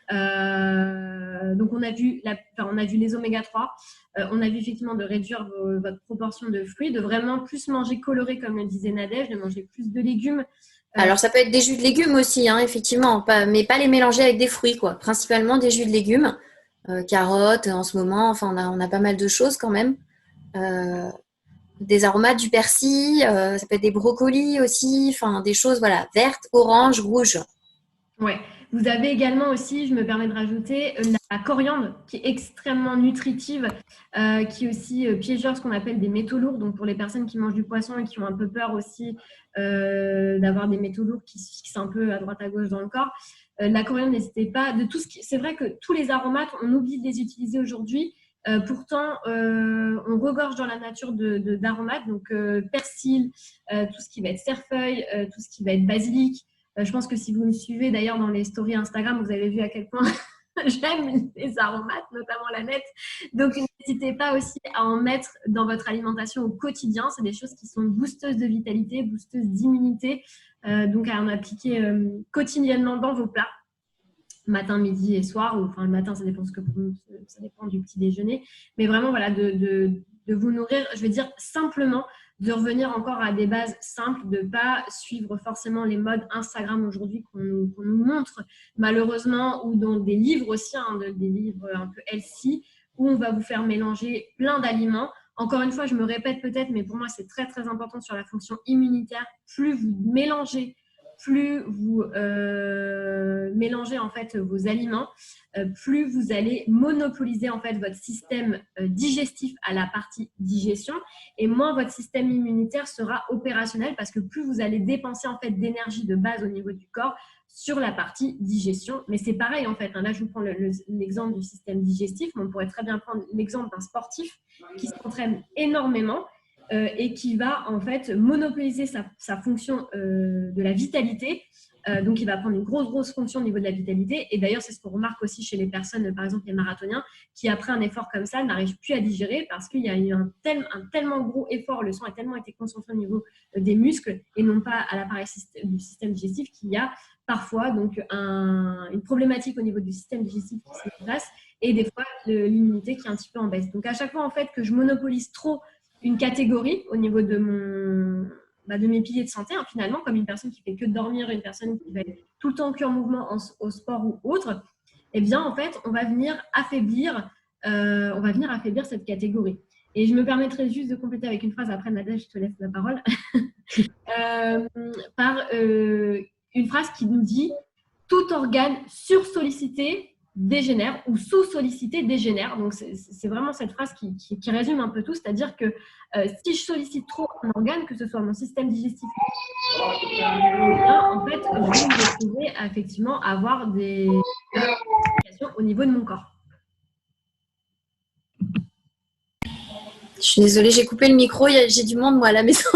[SPEAKER 1] Donc, on a vu les oméga 3. On a vu effectivement de réduire votre proportion de fruits, de vraiment plus manger coloré, comme le disait Nadège, de manger plus de légumes.
[SPEAKER 2] Alors, ça peut être des jus de légumes aussi, hein, effectivement, mais pas les mélanger avec des fruits, quoi. Principalement des jus de légumes, carottes en ce moment, enfin, on a pas mal de choses quand même. Des aromates, du persil, ça peut être des brocolis aussi, enfin, des choses, voilà, vertes, oranges, rouges.
[SPEAKER 1] Ouais. Vous avez également aussi, je me permets de rajouter, la coriandre qui est extrêmement nutritive, qui est aussi piégeur, ce qu'on appelle des métaux lourds. Donc pour les personnes qui mangent du poisson et qui ont un peu peur aussi d'avoir des métaux lourds qui se fixent un peu à droite à gauche dans le corps, la coriandre, n'hésitez pas. C'est vrai que tous les aromates, on oublie de les utiliser aujourd'hui. Pourtant, on regorge dans la nature d'aromates, donc persil, tout ce qui va être cerfeuil, tout ce qui va être basilic. Je pense que si vous me suivez d'ailleurs dans les stories Instagram, vous avez vu à quel point j'aime les aromates, notamment la nette. Donc, n'hésitez pas aussi à en mettre dans votre alimentation au quotidien. C'est des choses qui sont boosteuses de vitalité, boosteuses d'immunité. Donc, à en appliquer quotidiennement dans vos plats, matin, midi et soir. Ou, enfin, le matin, ça dépend, ça dépend du petit déjeuner. Mais vraiment, voilà, de vous nourrir, je veux dire, simplement de revenir encore à des bases simples, de ne pas suivre forcément les modes Instagram aujourd'hui qu'on nous montre, malheureusement, ou dans des livres aussi, hein, des livres un peu healthy, où on va vous faire mélanger plein d'aliments. Encore une fois, je me répète peut-être, mais pour moi, c'est très, très important sur la fonction immunitaire. Plus vous mélangez, plus vous mélangez en fait vos aliments, plus vous allez monopoliser en fait votre système digestif à la partie digestion et moins votre système immunitaire sera opérationnel parce que plus vous allez dépenser en fait d'énergie de base au niveau du corps sur la partie digestion. Mais c'est pareil en fait. Hein. Là, je vous prends l'exemple du système digestif, mais on pourrait très bien prendre l'exemple d'un sportif qui s'entraîne énormément et qui va en fait monopoliser sa fonction de la vitalité. Donc, il va prendre une grosse fonction au niveau de la vitalité. Et d'ailleurs, c'est ce qu'on remarque aussi chez les personnes, par exemple les marathoniens, qui après un effort comme ça n'arrivent plus à digérer parce qu'il y a eu un tellement gros effort, le sang a tellement été concentré au niveau des muscles et non pas à l'appareil du système digestif qu'il y a parfois donc une problématique au niveau du système digestif qui se met en place et des fois l'immunité qui est un petit peu en baisse. Donc, à chaque fois en fait que je monopolise trop une catégorie au niveau de de mes piliers de santé, hein, finalement, comme une personne qui fait que dormir, une personne qui va être tout le temps en mouvement au sport ou autre, eh bien, en fait, on va venir affaiblir cette catégorie. Et je me permettrai juste de compléter avec une phrase, après Nadège, je te laisse la parole, par une phrase qui nous dit « Tout organe sursollicité dégénère ou sous-sollicité dégénère ». Donc, c'est vraiment cette phrase qui résume un peu tout, c'est-à-dire que si je sollicite trop un organe, que ce soit mon système digestif, en fait, je vais me retrouver à effectivement avoir des complications au niveau de mon corps.
[SPEAKER 2] Je suis désolée, j'ai coupé le micro, j'ai du monde moi à la maison.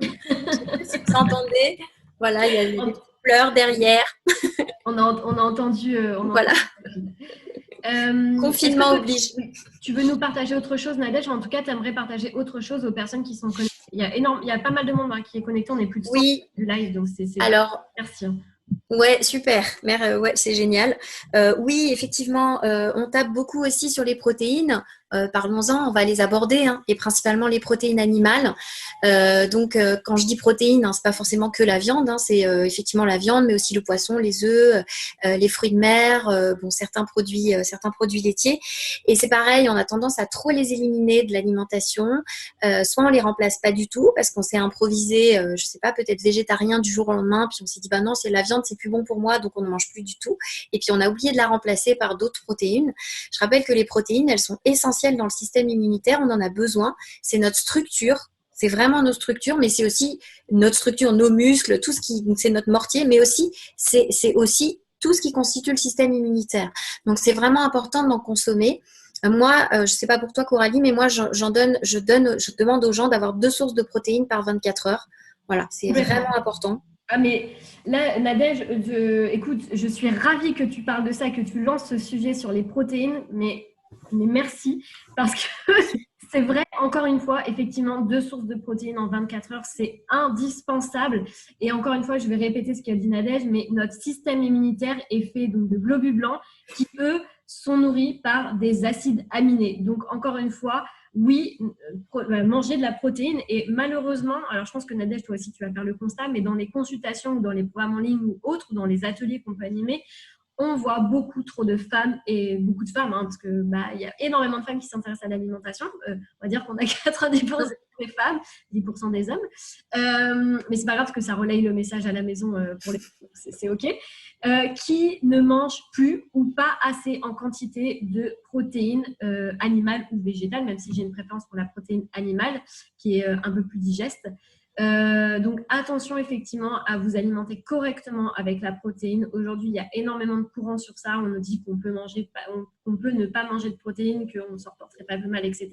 [SPEAKER 2] Je sais pas si vous entendez. Voilà, il y a des petits pleurs derrière.
[SPEAKER 1] On a entendu.
[SPEAKER 2] Voilà. Confinement oblige.
[SPEAKER 1] Tu veux nous partager autre chose, Nadège? En tout cas, tu aimerais partager autre chose aux personnes qui sont connectées. Il y a pas mal de monde qui est connecté. On est plus de 100 du live, donc c'est
[SPEAKER 2] alors.
[SPEAKER 1] Merci.
[SPEAKER 2] Ouais, super. Ouais, c'est génial. Oui, effectivement, on tape beaucoup aussi sur les protéines. Parlons-en, on va les aborder, hein, et principalement les protéines animales. Donc, quand je dis protéines, hein, c'est pas forcément que la viande, hein, c'est effectivement la viande, mais aussi le poisson, les œufs, les fruits de mer, certains produits laitiers. Et c'est pareil, on a tendance à trop les éliminer de l'alimentation. Soit on les remplace pas du tout parce qu'on s'est improvisé, je sais pas, peut-être végétarien du jour au lendemain, puis on s'est dit bah non, c'est la viande, c'est plus bon pour moi, donc on ne mange plus du tout. Et puis on a oublié de la remplacer par d'autres protéines. Je rappelle que les protéines, elles sont essentielles dans le système immunitaire, on en a besoin. C'est notre structure, c'est vraiment nos structures, mais c'est aussi notre structure, nos muscles, tout ce qui, c'est notre mortier, mais aussi c'est aussi tout ce qui constitue le système immunitaire. Donc c'est vraiment important d'en consommer. Moi, je ne sais pas pour toi Coralie, mais moi je demande aux gens d'avoir 2 sources de protéines par 24 heures. Voilà, c'est vraiment important.
[SPEAKER 1] Ah mais là, Nadège, écoute, je suis ravie que tu parles de ça, que tu lances ce sujet sur les protéines, mais merci, parce que c'est vrai, encore une fois, effectivement, 2 sources de protéines en 24 heures, c'est indispensable. Et encore une fois, je vais répéter ce qu'a dit Nadège, mais notre système immunitaire est fait donc, de globules blancs qui, eux, sont nourris par des acides aminés. Donc, encore une fois, oui, manger de la protéine. Et malheureusement, alors je pense que Nadège, toi aussi, tu vas faire le constat, mais dans les consultations ou dans les programmes en ligne ou autres, dans les ateliers qu'on peut animer, on voit beaucoup trop de femmes et beaucoup de femmes, hein, parce que y a énormément de femmes qui s'intéressent à l'alimentation. On va dire qu'on a 90% des femmes, 10% des hommes. Mais c'est pas grave parce que ça relaye le message à la maison pour les c'est OK. Qui ne mangent plus ou pas assez en quantité de protéines animales ou végétales, même si j'ai une préférence pour la protéine animale qui est un peu plus digeste. Donc attention effectivement à vous alimenter correctement avec la protéine. Aujourd'hui, il y a énormément de courants sur ça. On nous dit qu'on peut ne pas manger de protéines, qu'on ne s'en porterait pas plus mal, etc.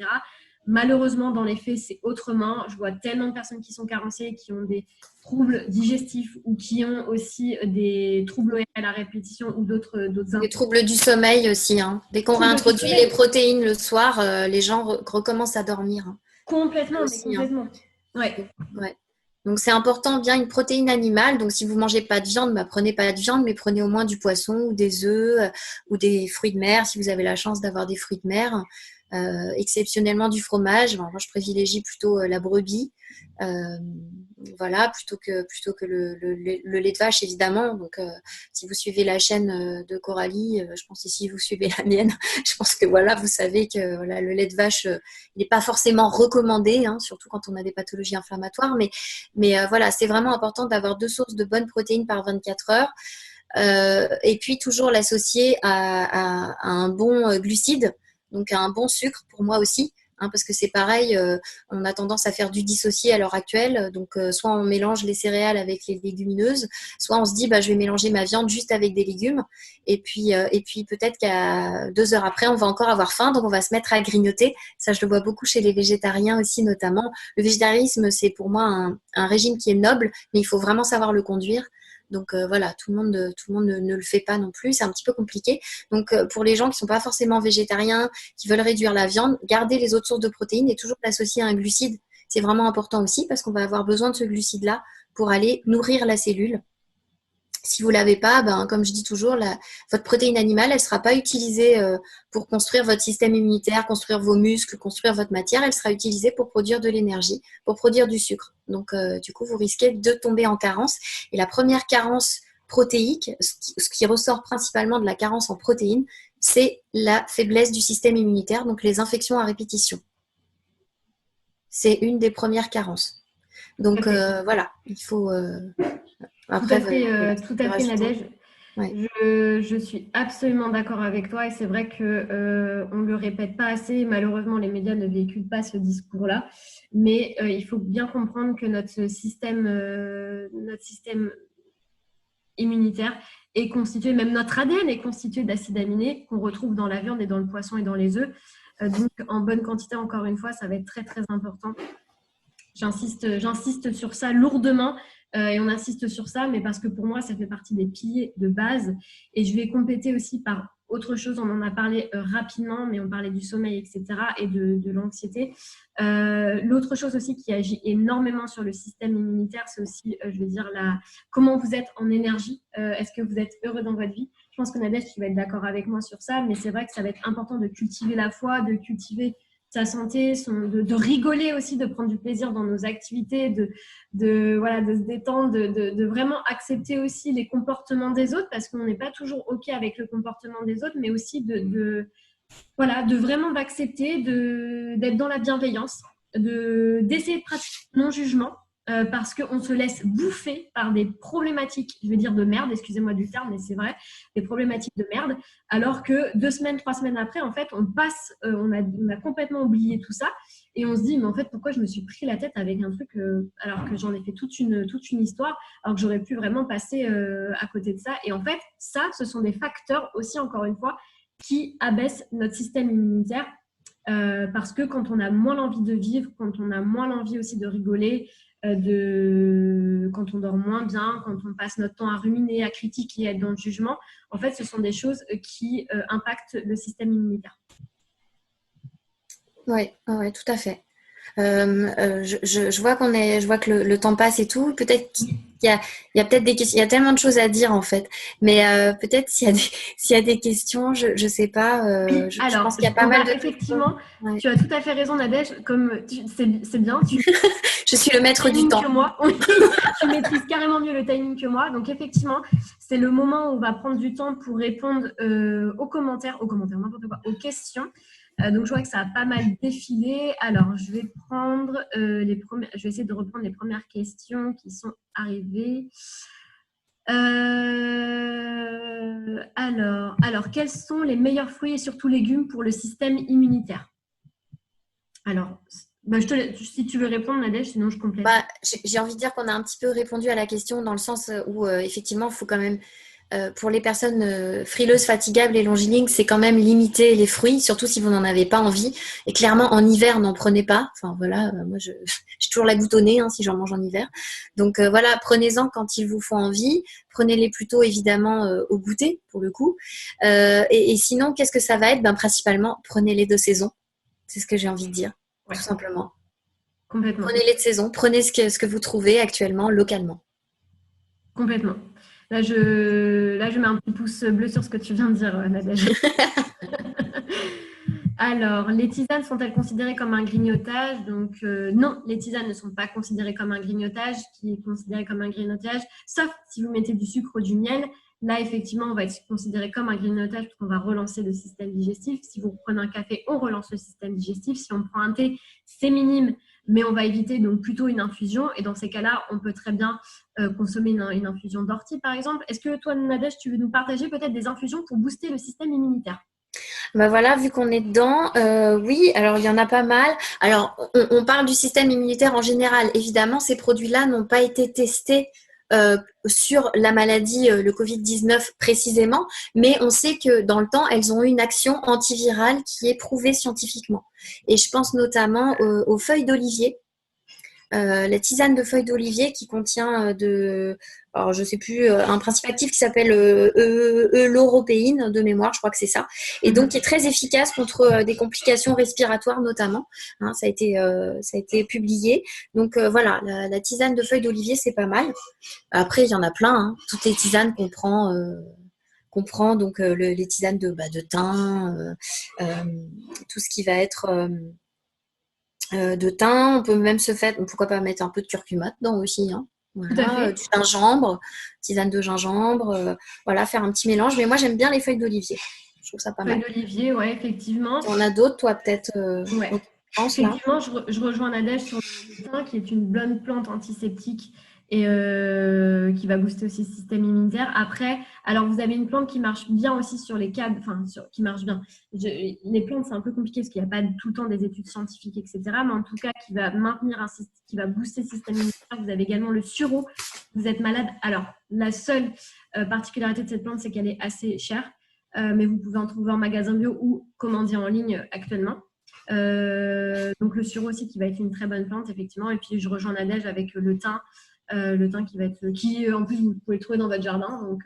[SPEAKER 1] Malheureusement, dans les faits, c'est autrement. Je vois tellement de personnes qui sont carencées, qui ont des troubles digestifs ou qui ont aussi des troubles à la répétition ou d'autres
[SPEAKER 2] des troubles du sommeil aussi. Hein. Dès qu'on réintroduit les protéines le soir, les gens recommencent à dormir. Hein.
[SPEAKER 1] Complètement, aussi, complètement. Hein.
[SPEAKER 2] Ouais. Donc c'est important, bien une protéine animale. Donc si vous ne mangez pas de viande, prenez pas de viande, mais prenez au moins du poisson ou des œufs ou des fruits de mer si vous avez la chance d'avoir des fruits de mer. Exceptionnellement du fromage. Moi, je privilégie plutôt la brebis, voilà, plutôt que le lait de vache, évidemment. Donc, si vous suivez la chaîne de Coralie, je pense que si vous suivez la mienne, je pense que voilà, vous savez que voilà, le lait de vache, il n'est pas forcément recommandé, hein, surtout quand on a des pathologies inflammatoires. Mais voilà, c'est vraiment important d'avoir 2 sources de bonnes protéines par 24 heures. Et puis toujours l'associer à un bon glucide. Donc un bon sucre pour moi aussi, hein, parce que c'est pareil, on a tendance à faire du dissocié à l'heure actuelle. Donc soit on mélange les céréales avec les légumineuses, soit on se dit je vais mélanger ma viande juste avec des légumes. Et puis peut-être qu'à 2 heures après, on va encore avoir faim, donc on va se mettre à grignoter. Ça, je le vois beaucoup chez les végétariens aussi, notamment. Le végétarisme, c'est pour moi un régime qui est noble, mais il faut vraiment savoir le conduire. Donc voilà, tout le monde ne le fait pas non plus, c'est un petit peu compliqué. Donc pour les gens qui ne sont pas forcément végétariens, qui veulent réduire la viande, garder les autres sources de protéines et toujours l'associer à un glucide. C'est vraiment important aussi parce qu'on va avoir besoin de ce glucide-là pour aller nourrir la cellule. Si vous ne l'avez pas, comme je dis toujours, votre protéine animale, elle ne sera pas utilisée pour construire votre système immunitaire, construire vos muscles, construire votre matière. Elle sera utilisée pour produire de l'énergie, pour produire du sucre. Donc, du coup, vous risquez de tomber en carence. Et la première carence protéique, ce qui ressort principalement de la carence en protéines, c'est la faiblesse du système immunitaire, donc les infections à répétition. C'est une des premières carences. Donc, voilà, il faut...
[SPEAKER 1] Après, tout à fait, Nadège. Ouais. Je suis absolument d'accord avec toi et c'est vrai que on le répète pas assez. Malheureusement, les médias ne véhiculent pas ce discours-là. Mais il faut bien comprendre que notre système immunitaire est constitué, même notre ADN est constitué d'acides aminés qu'on retrouve dans la viande et dans le poisson et dans les œufs. Donc, en bonne quantité, encore une fois, ça va être très, très important. J'insiste sur ça lourdement et on insiste sur ça, mais parce que pour moi, ça fait partie des piliers de base. Et je vais compléter aussi par autre chose. On en a parlé rapidement, mais on parlait du sommeil, etc. et de l'anxiété. L'autre chose aussi qui agit énormément sur le système immunitaire, c'est aussi, je veux dire, comment vous êtes en énergie. Est-ce que vous êtes heureux dans votre vie? Je pense que Nadège, tu vas être d'accord avec moi sur ça, mais c'est vrai que ça va être important de cultiver la foi, de cultiver sa santé, de rigoler aussi, de prendre du plaisir dans nos activités, de se détendre, de vraiment accepter aussi les comportements des autres, parce qu'on n'est pas toujours OK avec le comportement des autres, mais aussi de vraiment d'accepter, d'être dans la bienveillance, d'essayer de pratiquer le non-jugement, parce qu'on se laisse bouffer par des problématiques, je veux dire de merde, excusez-moi du terme, mais c'est vrai, des problématiques de merde, alors que 2 semaines, 3 semaines après, en fait, on a complètement oublié tout ça, et on se dit, mais en fait, pourquoi je me suis pris la tête avec un truc, alors que j'en ai fait toute une histoire, alors que j'aurais pu vraiment passer à côté de ça. Et en fait, ça, ce sont des facteurs aussi, encore une fois, qui abaissent notre système immunitaire, parce que quand on a moins l'envie de vivre, quand on a moins l'envie aussi de rigoler, quand on dort moins bien, quand on passe notre temps à ruminer, à critiquer, à être dans le jugement, en fait, ce sont des choses qui impactent le système immunitaire.
[SPEAKER 2] Oui, tout à fait. Je vois que le temps passe et tout. Peut-être qu'il y a peut-être des questions. Il y a tellement de choses à dire en fait. Mais peut-être s'il y a des questions, je sais pas.
[SPEAKER 1] Alors,
[SPEAKER 2] je pense qu'il y a pas mal de
[SPEAKER 1] effectivement, tu as tout à fait raison, Nadège. Comme c'est bien.
[SPEAKER 2] Je suis le maître du temps.
[SPEAKER 1] Que moi. Tu maîtrises carrément mieux le timing que moi. Donc effectivement, c'est le moment où on va prendre du temps pour répondre aux commentaires, n'importe quoi, aux questions. Donc, je vois que ça a pas mal défilé. Alors, je vais essayer de reprendre les premières questions qui sont arrivées. Alors, quels sont les meilleurs fruits et surtout légumes pour le système immunitaire? Alors, si tu veux répondre, Nadège, sinon je complète.
[SPEAKER 2] J'ai envie de dire qu'on a un petit peu répondu à la question dans le sens où, effectivement, il faut quand même... pour les personnes frileuses, fatigables et longilignes, c'est quand même limiter les fruits, surtout si vous n'en avez pas envie. Et clairement, en hiver, n'en prenez pas. Enfin voilà, moi j'ai toujours la goutte au nez si j'en mange en hiver. Donc voilà, prenez-en quand il vous faut envie. Prenez-les plutôt évidemment au goûter pour le coup. Et sinon, qu'est-ce que ça va être? Principalement, prenez-les de saison. C'est ce que j'ai envie de dire, tout simplement.
[SPEAKER 1] Complètement.
[SPEAKER 2] Prenez-les de saison. Prenez ce que vous trouvez actuellement, localement.
[SPEAKER 1] Complètement. Là, je mets un petit pouce bleu sur ce que tu viens de dire, Nadège. Alors, les tisanes sont-elles considérées comme un grignotage? Donc, non, les tisanes ne sont pas considérées comme un grignotage. Ce qui est considéré comme un grignotage, sauf si vous mettez du sucre ou du miel. Là, effectivement, on va être considéré comme un grignotage parce qu'on va relancer le système digestif. Si vous prenez un café, on relance le système digestif. Si on prend un thé, c'est minime, mais on va éviter donc plutôt une infusion. Et dans ces cas-là, on peut très bien consommer une infusion d'ortie, par exemple. Est-ce que toi, Nadège, tu veux nous partager peut-être des infusions pour booster le système immunitaire?
[SPEAKER 2] Voilà, vu qu'on est dedans, oui, alors il y en a pas mal. Alors, on parle du système immunitaire en général. Évidemment, ces produits-là n'ont pas été testés sur la maladie, le Covid-19 précisément, mais on sait que dans le temps, elles ont eu une action antivirale qui est prouvée scientifiquement. Et je pense notamment aux feuilles d'olivier. la tisane de feuilles d'olivier qui contient alors je sais plus, un principe actif qui s'appelle l'européine de mémoire, je crois que c'est ça, et donc qui est très efficace contre des complications respiratoires notamment. Hein, ça a été publié. Donc voilà, la tisane de feuilles d'olivier, c'est pas mal. Après, il y en a plein, hein, toutes les tisanes qu'on prend, donc les tisanes de thym, tout ce qui va être de thym. On peut même pourquoi pas mettre un peu de curcuma dedans aussi, hein. Voilà, du gingembre, tisane de gingembre, voilà, faire un petit mélange. Mais moi, j'aime bien les feuilles d'olivier. Je trouve ça pas mal.
[SPEAKER 1] Feuilles d'olivier, ouais, effectivement.
[SPEAKER 2] Tu en as d'autres, toi, peut-être
[SPEAKER 1] Ouais. Effectivement, je rejoins Nadège sur le thym, qui est une bonne plante antiseptique et qui va booster aussi le système immunitaire. Après, alors vous avez une plante qui marche bien aussi sur les cas, qui marche bien. Les plantes, c'est un peu compliqué parce qu'il n'y a pas tout le temps des études scientifiques, etc. Mais en tout cas, qui va qui va booster le système immunitaire. Vous avez également le sureau. Vous êtes malade. Alors, la seule particularité de cette plante, c'est qu'elle est assez chère. Mais vous pouvez en trouver en magasin bio ou commander en ligne actuellement. Donc le sureau aussi qui va être une très bonne plante effectivement, et puis je rejoins Nadège avec le thym qui en plus vous pouvez le trouver dans votre jardin, donc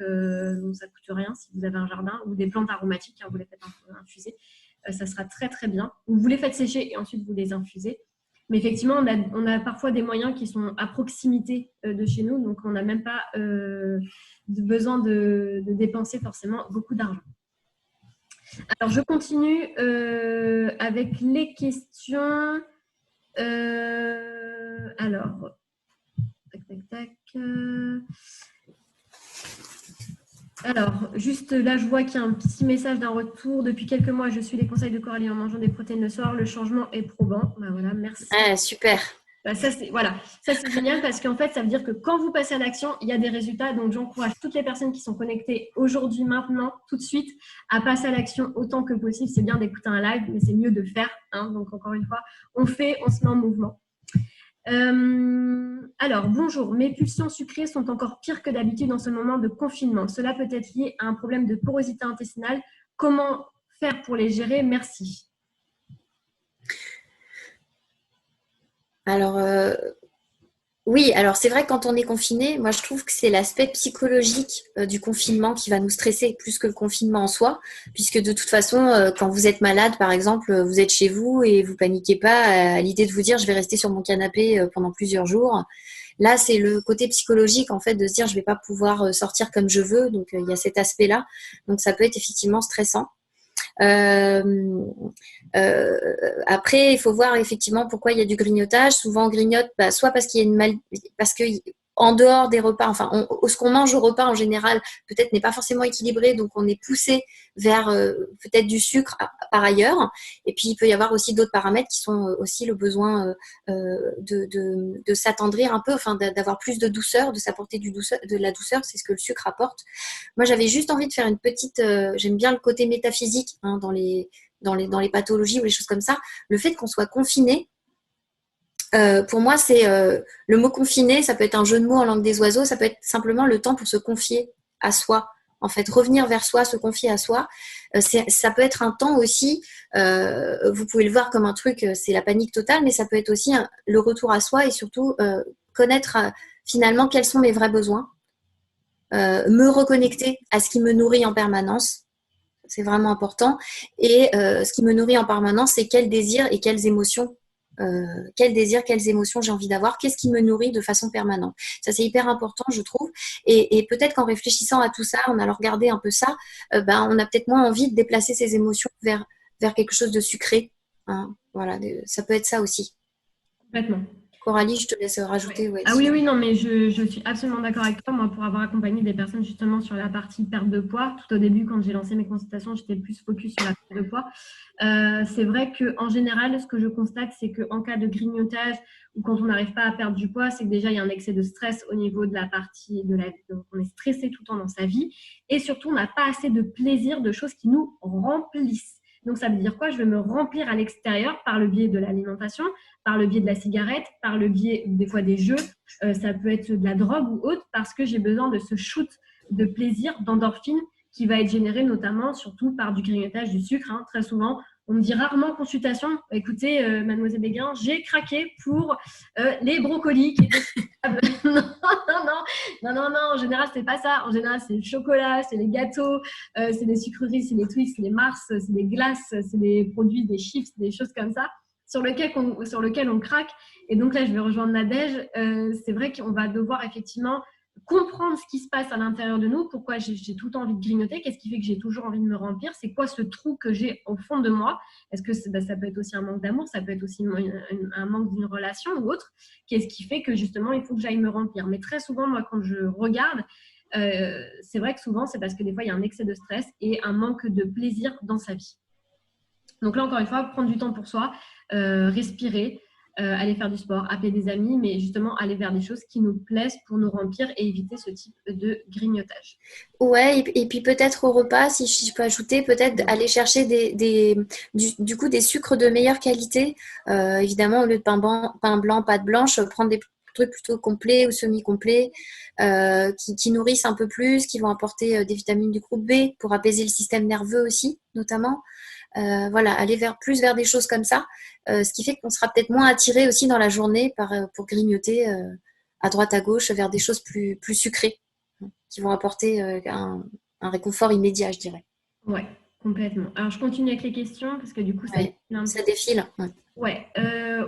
[SPEAKER 1] ça coûte rien si vous avez un jardin, ou des plantes aromatiques, hein, vous les faites infuser, ça sera très très bien, ou vous les faites sécher et ensuite vous les infusez. Mais effectivement on a parfois des moyens qui sont à proximité de chez nous, donc on n'a même pas besoin de dépenser forcément beaucoup d'argent. Alors, je continue avec les questions. Alors, tac. Alors, juste là, je vois qu'il y a un petit message d'un retour. Depuis quelques mois, je suis les conseils de Coralie en mangeant des protéines le soir. Le changement est probant. Ben voilà, merci.
[SPEAKER 2] Super.
[SPEAKER 1] Ça, c'est génial parce qu'en fait, ça veut dire que quand vous passez à l'action, il y a des résultats. Donc, j'encourage toutes les personnes qui sont connectées aujourd'hui, maintenant, tout de suite, à passer à l'action autant que possible. C'est bien d'écouter un live, mais c'est mieux de faire. Hein. Donc, encore une fois, on se met en mouvement. Alors, bonjour. Mes pulsions sucrées sont encore pires que d'habitude en ce moment de confinement. Cela peut être lié à un problème de porosité intestinale. Comment faire pour les gérer? Merci.
[SPEAKER 2] Alors, oui, alors c'est vrai que quand on est confiné, moi je trouve que c'est l'aspect psychologique du confinement qui va nous stresser plus que le confinement en soi, puisque de toute façon, quand vous êtes malade, par exemple, vous êtes chez vous et vous paniquez pas à l'idée de vous dire je vais rester sur mon canapé pendant plusieurs jours. Là, c'est le côté psychologique en fait de se dire je vais pas pouvoir sortir comme je veux, donc il y a cet aspect-là. Donc ça peut être effectivement stressant. Après, il faut voir effectivement pourquoi il y a du grignotage. Souvent, on grignote soit parce qu'il y a parce que en dehors des repas, enfin, ce qu'on mange au repas en général, peut-être n'est pas forcément équilibré, donc on est poussé vers peut-être du sucre par ailleurs. Et puis, il peut y avoir aussi d'autres paramètres qui sont aussi le besoin de s'attendrir un peu, enfin, d'avoir plus de douceur, de s'apporter de la douceur, c'est ce que le sucre apporte. Moi, j'avais juste envie de faire une petite... j'aime bien le côté métaphysique hein, dans les pathologies ou les choses comme ça. Le fait qu'on soit confiné, pour moi, c'est le mot confiné, ça peut être un jeu de mots en langue des oiseaux, ça peut être simplement le temps pour se confier à soi. En fait, revenir vers soi, se confier à soi, ça peut être un temps aussi, vous pouvez le voir comme un truc, c'est la panique totale, mais ça peut être aussi le retour à soi et surtout connaître finalement quels sont mes vrais besoins, me reconnecter à ce qui me nourrit en permanence. C'est vraiment important. Et ce qui me nourrit en permanence, c'est quels désirs et quelles émotions quelles émotions j'ai envie d'avoir, qu'est-ce qui me nourrit de façon permanente. Ça, c'est hyper important, je trouve. Et peut-être qu'en réfléchissant à tout ça, en allant regarder un peu ça, on a peut-être moins envie de déplacer ces émotions vers quelque chose de sucré. Hein. Voilà, ça peut être ça aussi.
[SPEAKER 1] Complètement.
[SPEAKER 2] Coralie, je te laisse rajouter. Ouais,
[SPEAKER 1] ah oui, non, mais je suis absolument d'accord avec toi. Moi, pour avoir accompagné des personnes justement sur la partie perte de poids, tout au début, quand j'ai lancé mes consultations, j'étais plus focus sur la perte de poids. C'est vrai qu'en général, ce que je constate, c'est qu'en cas de grignotage ou quand on n'arrive pas à perdre du poids, c'est que déjà, il y a un excès de stress au niveau de la partie de la vie. Donc, on est stressé tout le temps dans sa vie. Et surtout, on n'a pas assez de plaisir, de choses qui nous remplissent. Donc, ça veut dire quoi? Je vais me remplir à l'extérieur par le biais de l'alimentation, par le biais de la cigarette, par le biais des fois des jeux. Ça peut être de la drogue ou autre parce que j'ai besoin de ce shoot de plaisir, d'endorphine qui va être généré notamment, surtout par du grignotage du sucre. Hein. Très souvent, On me dit rarement consultation. Écoutez, mademoiselle Béguin, j'ai craqué pour les brocolis. Non, en général, c'est pas ça. En général, c'est le chocolat, c'est les gâteaux, c'est les sucreries, c'est les Twix, c'est les Mars, c'est des glaces, c'est des produits, des chips, des choses comme ça sur lequel on craque. Et donc là, je vais rejoindre Nadège. C'est vrai qu'on va devoir effectivement comprendre ce qui se passe à l'intérieur de nous, pourquoi j'ai tout le temps envie de grignoter, qu'est-ce qui fait que j'ai toujours envie de me remplir, c'est quoi ce trou que j'ai au fond de moi. Est-ce que ça peut être aussi un manque d'amour, ça peut être aussi un manque d'une relation ou autre, qu'est-ce qui fait que justement il faut que j'aille me remplir. Mais très souvent, moi, quand je regarde, c'est vrai que souvent c'est parce que des fois il y a un excès de stress et un manque de plaisir dans sa vie. Donc là, encore une fois, prendre du temps pour soi, respirer, aller faire du sport, appeler des amis, mais justement aller vers des choses qui nous plaisent pour nous remplir et éviter ce type de grignotage.
[SPEAKER 2] Ouais, et puis peut-être au repas, si je peux ajouter, peut-être aller chercher du coup des sucres de meilleure qualité. Évidemment, au lieu de pain blanc, pâte blanche, prendre des trucs plutôt complets ou semi-complets qui nourrissent un peu plus, qui vont apporter des vitamines du groupe B pour apaiser le système nerveux aussi, notamment. Voilà, aller plus vers des choses comme ça, ce qui fait qu'on sera peut-être moins attiré aussi dans la journée pour grignoter à droite à gauche vers des choses plus sucrées qui vont apporter un réconfort immédiat, je dirais.
[SPEAKER 1] Ouais, complètement. Alors, je continue avec les questions parce que du coup, ça
[SPEAKER 2] Ouais,
[SPEAKER 1] défile un
[SPEAKER 2] ça
[SPEAKER 1] petit
[SPEAKER 2] défile. Ouais.
[SPEAKER 1] peu. Ouais,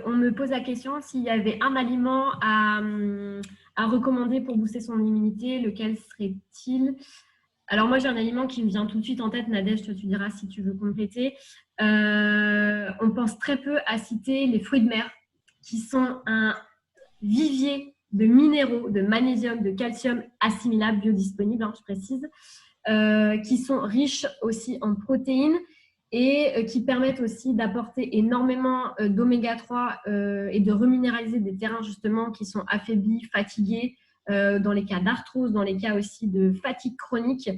[SPEAKER 1] on me pose la question s'il y avait un aliment à recommander pour booster son immunité, lequel serait-il? Alors moi, j'ai un aliment qui me vient tout de suite en tête. Nadège, toi, tu diras si tu veux compléter. On pense très peu à citer les fruits de mer, qui sont un vivier de minéraux, de magnésium, de calcium assimilables, biodisponibles, hein, je précise, qui sont riches aussi en protéines et qui permettent aussi d'apporter énormément d'oméga 3 et de reminéraliser des terrains justement qui sont affaiblis, fatigués, dans les cas d'arthrose, dans les cas aussi de fatigue chronique.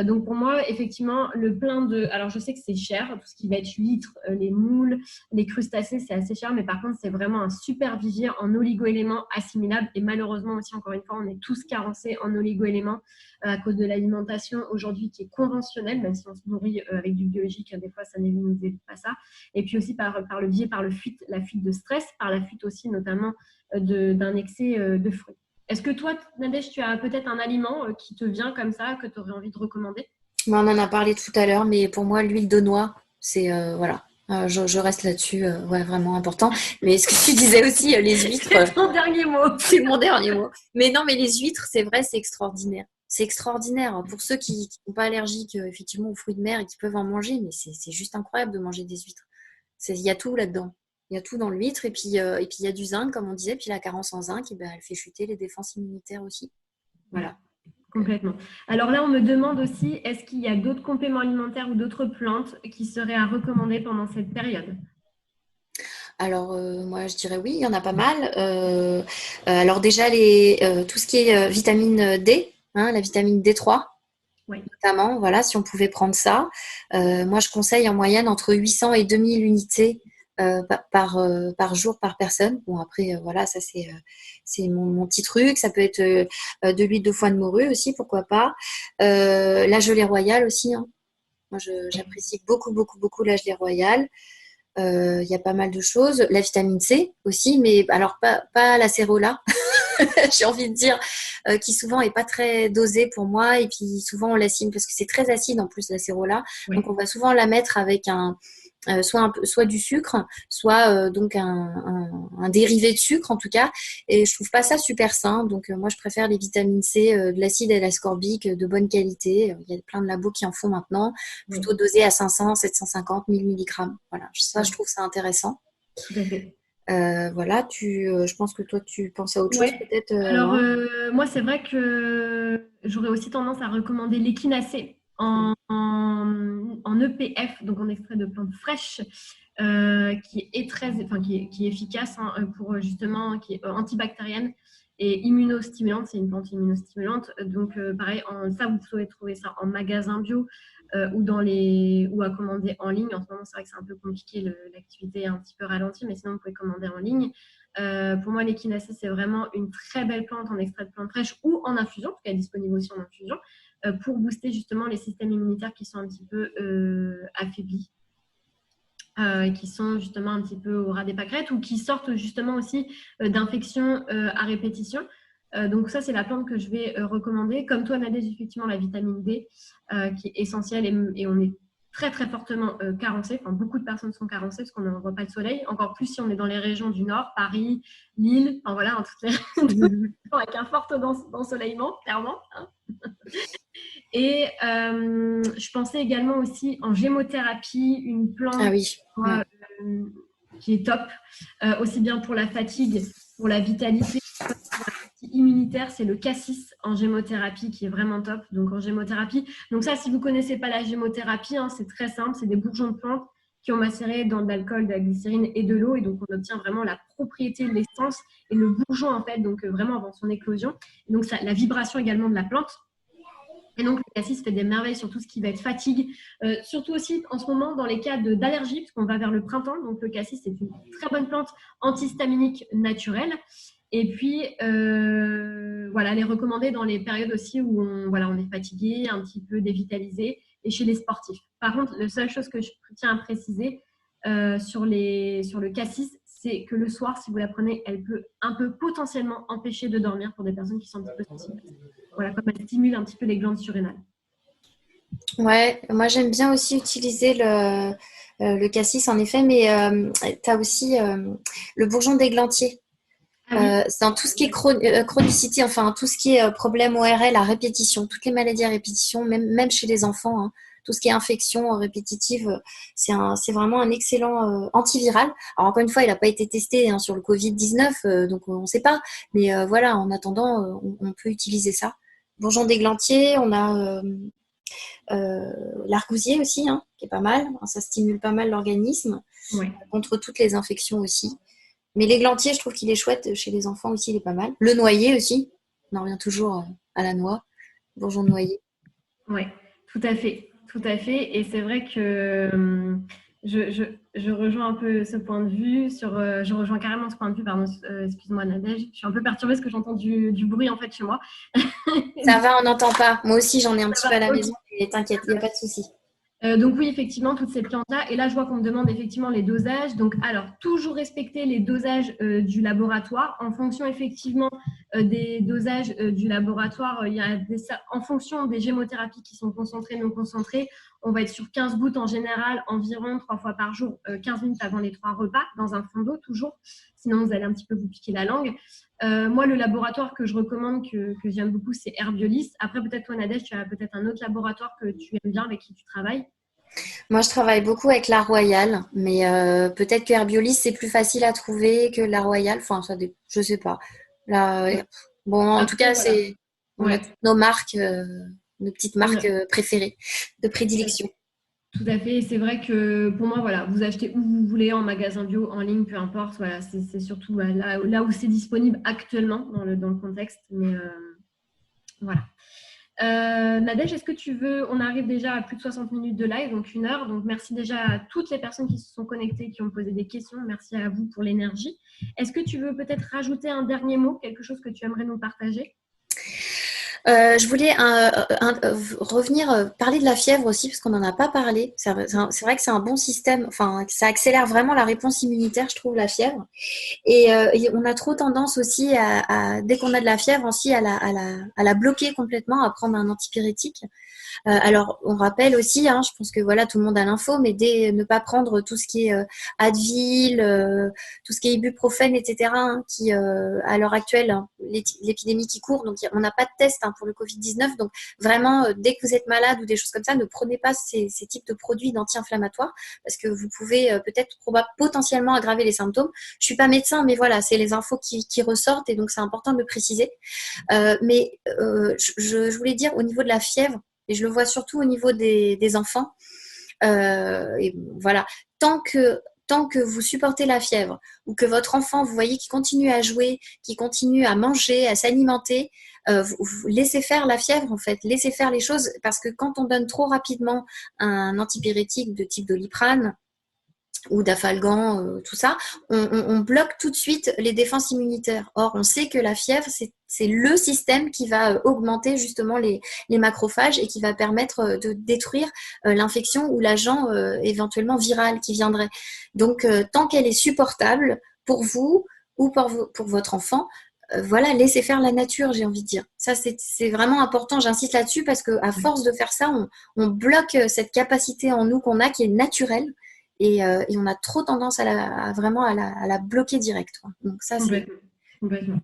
[SPEAKER 1] Donc pour moi, effectivement, le plein de... Alors je sais que c'est cher, tout ce qui va être huîtres, les moules, les crustacés, c'est assez cher, mais par contre, c'est vraiment un super vivier en oligo-éléments assimilables. Et malheureusement aussi, encore une fois, on est tous carencés en oligo-éléments à cause de l'alimentation aujourd'hui qui est conventionnelle, même si on se nourrit avec du biologique, des fois ça ne nous aide pas ça. Et puis aussi par le biais, la fuite de stress, par la fuite aussi notamment d'un excès de fruits. Est-ce que toi, Nadège, tu as peut-être un aliment qui te vient comme ça, que tu aurais envie de recommander?
[SPEAKER 2] On en a parlé tout à l'heure, mais pour moi, l'huile de noix, c'est voilà. Je reste là-dessus, ouais, vraiment important. Mais ce que tu disais aussi, les huîtres,
[SPEAKER 1] C'est ton dernier mot.
[SPEAKER 2] c'est mon dernier mot. Mais non, mais les huîtres, c'est vrai, c'est extraordinaire. C'est extraordinaire. Pour ceux qui sont pas allergiques, effectivement, aux fruits de mer et qui peuvent en manger, mais c'est juste incroyable de manger des huîtres. Il y a tout là-dedans. Il y a tout dans l'huître. Et puis il y a du zinc, comme on disait. Puis la carence en zinc, et ben, elle fait chuter les défenses immunitaires aussi. Voilà.
[SPEAKER 1] Complètement. Alors là, on me demande aussi, est-ce qu'il y a d'autres compléments alimentaires ou d'autres plantes qui seraient à recommander pendant cette période?
[SPEAKER 2] Alors, moi, je dirais oui, il y en a pas mal. Alors déjà, tout ce qui est vitamine D, hein, la vitamine D3,
[SPEAKER 1] Oui.
[SPEAKER 2] notamment, voilà, si on pouvait prendre ça. Moi, je conseille en moyenne entre 800 et 2000 unités par jour, par personne. Bon, après, voilà, ça, c'est mon petit truc. Ça peut être de l'huile de foie de morue aussi, pourquoi pas. La gelée royale aussi, hein. Moi, j'apprécie beaucoup, beaucoup, beaucoup la gelée royale. Il y a pas mal de choses. La vitamine C aussi, mais alors pas la cérola, j'ai envie de dire, qui souvent est pas très dosée pour moi. Et puis souvent on l'assime parce que c'est très acide en plus la cérola.
[SPEAKER 1] Oui.
[SPEAKER 2] Donc on va souvent la mettre avec soit du sucre, soit donc un dérivé de sucre en tout cas. Et je trouve pas ça super sain. Donc moi je préfère les vitamines C, de l'acide L-ascorbique de bonne qualité. Il y a plein de labos qui en font maintenant,
[SPEAKER 1] Oui.
[SPEAKER 2] plutôt dosés à 500, 750, 1000 milligrammes. Voilà, ça je trouve ça intéressant.
[SPEAKER 1] Tout à fait.
[SPEAKER 2] Voilà, je pense que toi tu penses à autre chose
[SPEAKER 1] Ouais.
[SPEAKER 2] peut-être.
[SPEAKER 1] Alors, moi, c'est vrai que j'aurais aussi tendance à recommander l'échinacée en EPF, donc en extrait de plantes fraîches, qui est efficace hein, pour justement, qui est antibactérienne et immunostimulante. C'est une plante immunostimulante. Donc, pareil, ça, vous pouvez trouver ça en magasin bio ou à commander en ligne. En ce moment, c'est vrai que c'est un peu compliqué, l'activité est un petit peu ralentie, mais sinon, vous pouvez commander en ligne. Pour moi, l'échinacée, c'est vraiment une très belle plante en extrait de plante fraîche ou en infusion, en tout cas disponible aussi en infusion, pour booster justement les systèmes immunitaires qui sont un petit peu affaiblis. qui sont justement un petit peu au ras des pâquerettes ou qui sortent justement aussi d'infections à répétition. Donc ça, c'est la plante que je vais recommander. Comme toi, Nadège, effectivement, la vitamine D qui est essentielle et on est très, très fortement carencé. Enfin, beaucoup de personnes sont carencées parce qu'on ne voit pas le soleil. Encore plus si on est dans les régions du Nord, Paris, Lille, enfin voilà, toutes les avec un fort d'ensoleillement, clairement. Hein. Et je pensais également aussi en gémothérapie, une plante
[SPEAKER 2] Ah oui.
[SPEAKER 1] qui est top, aussi bien pour la fatigue, pour la vitalité, pour la partie immunitaire, c'est le cassis en gémothérapie qui est vraiment top. Donc en gémothérapie. Donc ça, si vous ne connaissez pas la gémothérapie, hein, c'est très simple, c'est des bourgeons de plantes qui ont macéré dans de l'alcool, de la glycérine et de l'eau. Et donc on obtient vraiment la propriété de l'essence et le bourgeon en fait, donc vraiment avant son éclosion. Et donc ça, la vibration également de la plante. Et donc, le cassis fait des merveilles sur tout ce qui va être fatigue. Surtout aussi en ce moment dans les cas d'allergie, parce qu'on va vers le printemps. Donc, le cassis, c'est une très bonne plante antihistaminique naturelle. Et puis, voilà, elle est recommandée dans les périodes aussi où on est fatigué, un petit peu dévitalisé, et chez les sportifs. Par contre, la seule chose que je tiens à préciser sur le cassis, c'est que le soir, si vous la prenez, elle peut un peu potentiellement empêcher de dormir pour des personnes qui sont un petit peu sensibles. Voilà, comme elle stimule un petit peu les glandes surrénales.
[SPEAKER 2] Ouais, moi j'aime bien aussi utiliser le cassis en effet, mais tu as aussi le bourgeon d'églantier.
[SPEAKER 1] Ah oui,
[SPEAKER 2] C'est dans tout ce qui est chronicité, enfin tout ce qui est problème ORL à répétition, toutes les maladies à répétition, même chez les enfants, hein, tout ce qui est infection répétitive, c'est vraiment un excellent antiviral. Alors encore une fois, il n'a pas été testé hein, sur le Covid-19, donc on ne sait pas, mais voilà, en attendant, on peut utiliser ça. Bourgeon d'églantier, on a l'argousier aussi, hein, qui est pas mal, ça stimule pas mal l'organisme,
[SPEAKER 1] ouais.
[SPEAKER 2] contre toutes les infections aussi. Mais l'églantier, je trouve qu'il est chouette. Chez les enfants aussi, il est pas mal. Le noyer aussi. On en revient toujours à la noix. Bourgeon de noyer.
[SPEAKER 1] Ouais, tout à fait, tout à fait. Et c'est vrai que je rejoins un peu ce point de vue je rejoins carrément ce point de vue, pardon, excuse-moi Nadège, je suis un peu perturbée parce que j'entends du bruit en fait chez moi.
[SPEAKER 2] Ça va, on n'entend pas. Moi aussi, j'en ai un
[SPEAKER 1] Ça
[SPEAKER 2] petit peu à la
[SPEAKER 1] va, ok.
[SPEAKER 2] maison. Mais t'inquiète, il n'y a pas de souci.
[SPEAKER 1] Donc oui, effectivement, toutes ces plantes-là. Et là, je vois qu'on me demande effectivement les dosages. Donc, alors, toujours respecter les dosages du laboratoire. En fonction effectivement des dosages du laboratoire, il y a en fonction des gémothérapies qui sont concentrées, non concentrées, on va être sur 15 gouttes en général, environ 3 fois par jour, 15 minutes avant les 3 repas, dans un fond d'eau toujours. Sinon, vous allez un petit peu vous piquer la langue. Moi, le laboratoire que je recommande, que j'aime beaucoup, c'est Herbiolis. Après, peut-être toi, Nadège, tu as peut-être un autre laboratoire que tu aimes bien, avec qui tu travailles.
[SPEAKER 2] Moi, je travaille beaucoup avec la Royale, mais peut-être que Herbiolis, c'est plus facile à trouver que la Royale. Enfin, je sais pas. Là, bon, en tout
[SPEAKER 1] Après,
[SPEAKER 2] cas,
[SPEAKER 1] voilà.
[SPEAKER 2] on a
[SPEAKER 1] Ouais.
[SPEAKER 2] toutes nos marques, nos petites
[SPEAKER 1] On
[SPEAKER 2] marques
[SPEAKER 1] a-
[SPEAKER 2] préférées, de prédilection.
[SPEAKER 1] Tout à fait. Et c'est vrai que pour moi, voilà, vous achetez où vous voulez, en magasin bio, en ligne, peu importe. Voilà, c'est surtout là où c'est disponible actuellement dans le contexte. Mais voilà. Nadège, est-ce que tu veux, on arrive déjà à plus de 60 minutes de live, donc 1 heure. Donc merci déjà à toutes les personnes qui se sont connectées, qui ont posé des questions. Merci à vous pour l'énergie. Est-ce que tu veux peut-être rajouter un dernier mot, quelque chose que tu aimerais nous partager?
[SPEAKER 2] Je voulais revenir parler de la fièvre aussi, parce qu'on n'en a pas parlé. C'est vrai que c'est un bon système, enfin, ça accélère vraiment la réponse immunitaire, je trouve, la fièvre. Et on a trop tendance aussi dès qu'on a de la fièvre aussi, à la bloquer complètement, à prendre un antipyrétique. Alors, on rappelle aussi, hein, je pense que voilà, tout le monde a l'info, mais ne pas prendre tout ce qui est Advil, tout ce qui est ibuprofène, etc., hein, qui, à l'heure actuelle, hein, l'épidémie qui court, donc on n'a pas de test hein, pour le Covid-19, donc vraiment, dès que vous êtes malade ou des choses comme ça, ne prenez pas ces types de produits d'anti-inflammatoires, parce que vous pouvez peut-être potentiellement aggraver les symptômes. Je suis pas médecin, mais voilà, c'est les infos qui ressortent, et donc c'est important de le préciser. Mais je voulais dire, au niveau de la fièvre, et je le vois surtout au niveau des enfants. Et voilà, tant que vous supportez la fièvre ou que votre enfant, vous voyez qu'il continue à jouer, qu'il continue à manger, à s'alimenter, vous laissez faire la fièvre en fait, laissez faire les choses parce que quand on donne trop rapidement un antipyrétique de type Doliprane ou d'Afalgan, tout ça, on bloque tout de suite les défenses immunitaires. Or, on sait que la fièvre, C'est le système qui va augmenter justement les macrophages et qui va permettre de détruire l'infection ou l'agent éventuellement viral qui viendrait. Donc, tant qu'elle est supportable pour vous ou pour votre enfant, voilà, laissez faire la nature, j'ai envie de dire. Ça, c'est vraiment important, j'insiste là-dessus parce qu'à force de faire ça, on bloque cette capacité en nous qu'on a qui est naturelle et on a trop tendance vraiment à la bloquer direct, quoi. Donc ça, c'est…
[SPEAKER 1] Complètement.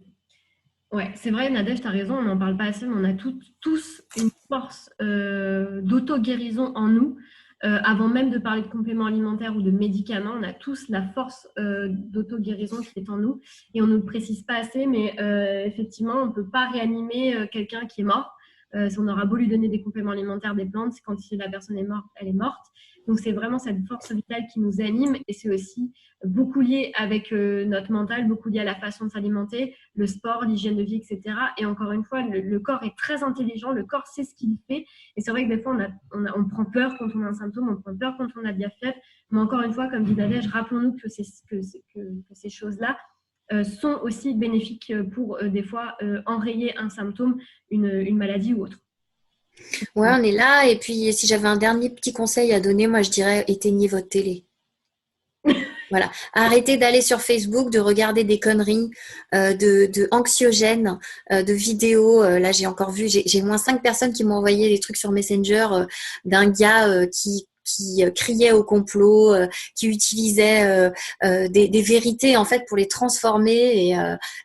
[SPEAKER 1] Ouais, c'est vrai, Nadège, tu as raison, on n'en parle pas assez, mais on a tous une force d'auto-guérison en nous. Avant même de parler de compléments alimentaires ou de médicaments, on a tous la force d'auto-guérison qui est en nous et on ne le précise pas assez, mais effectivement, on ne peut pas réanimer quelqu'un qui est mort. On aura beau lui donner des compléments alimentaires, des plantes, quand la personne est morte, elle est morte. Donc, c'est vraiment cette force vitale qui nous anime et c'est aussi beaucoup lié avec notre mental, beaucoup lié à la façon de s'alimenter, le sport, l'hygiène de vie, etc. Et encore une fois, le corps est très intelligent, le corps sait ce qu'il fait. Et c'est vrai que des fois, on prend peur quand on a un symptôme, on prend peur quand on a de la fièvre. Mais encore une fois, comme dit Nadège, rappelons-nous que ces choses-là sont aussi bénéfiques pour des fois enrayer un symptôme, une maladie ou autre.
[SPEAKER 2] Ouais, on est là. Et puis, si j'avais un dernier petit conseil à donner, moi, je dirais éteignez votre télé. Voilà, arrêtez d'aller sur Facebook, de regarder des conneries, de anxiogènes, de vidéos. Là, j'ai encore vu, j'ai moins 5 personnes qui m'ont envoyé des trucs sur Messenger d'un gars qui criait au complot, qui utilisait des vérités en fait pour les transformer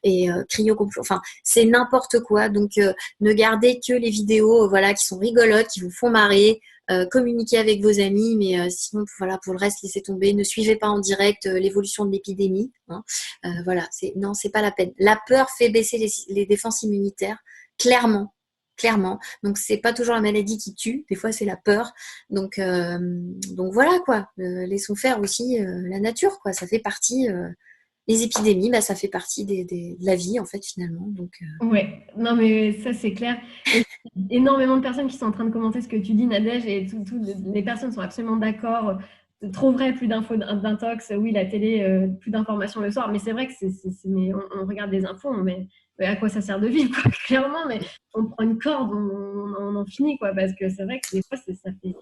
[SPEAKER 2] et crier au complot. Enfin, c'est n'importe quoi. Donc, ne gardez que les vidéos, voilà, qui sont rigolotes, qui vous font marrer. Communiquer avec vos amis, mais sinon, voilà, pour le reste, laissez tomber. Ne suivez pas en direct l'évolution de l'épidémie. Hein. Voilà, non, c'est pas la peine. La peur fait baisser les défenses immunitaires, clairement. Clairement. Donc, c'est pas toujours la maladie qui tue. Des fois, c'est la peur. Donc voilà, quoi. Laissons faire aussi la nature, quoi. Ça fait partie… les épidémies, bah, ça fait partie de la vie, en fait, finalement. Donc,
[SPEAKER 1] Ouais, non, mais ça, c'est clair. Et énormément de personnes qui sont en train de commenter ce que tu dis, Nadège, et les personnes sont absolument d'accord. Trop vrai, plus d'infos d'intox. Oui, la télé, plus d'informations le soir. Mais c'est vrai que mais on regarde des infos, mais à quoi ça sert de vivre, quoi, clairement. Mais on prend une corde, on en finit, quoi, parce que c'est vrai que des fois, ça fait.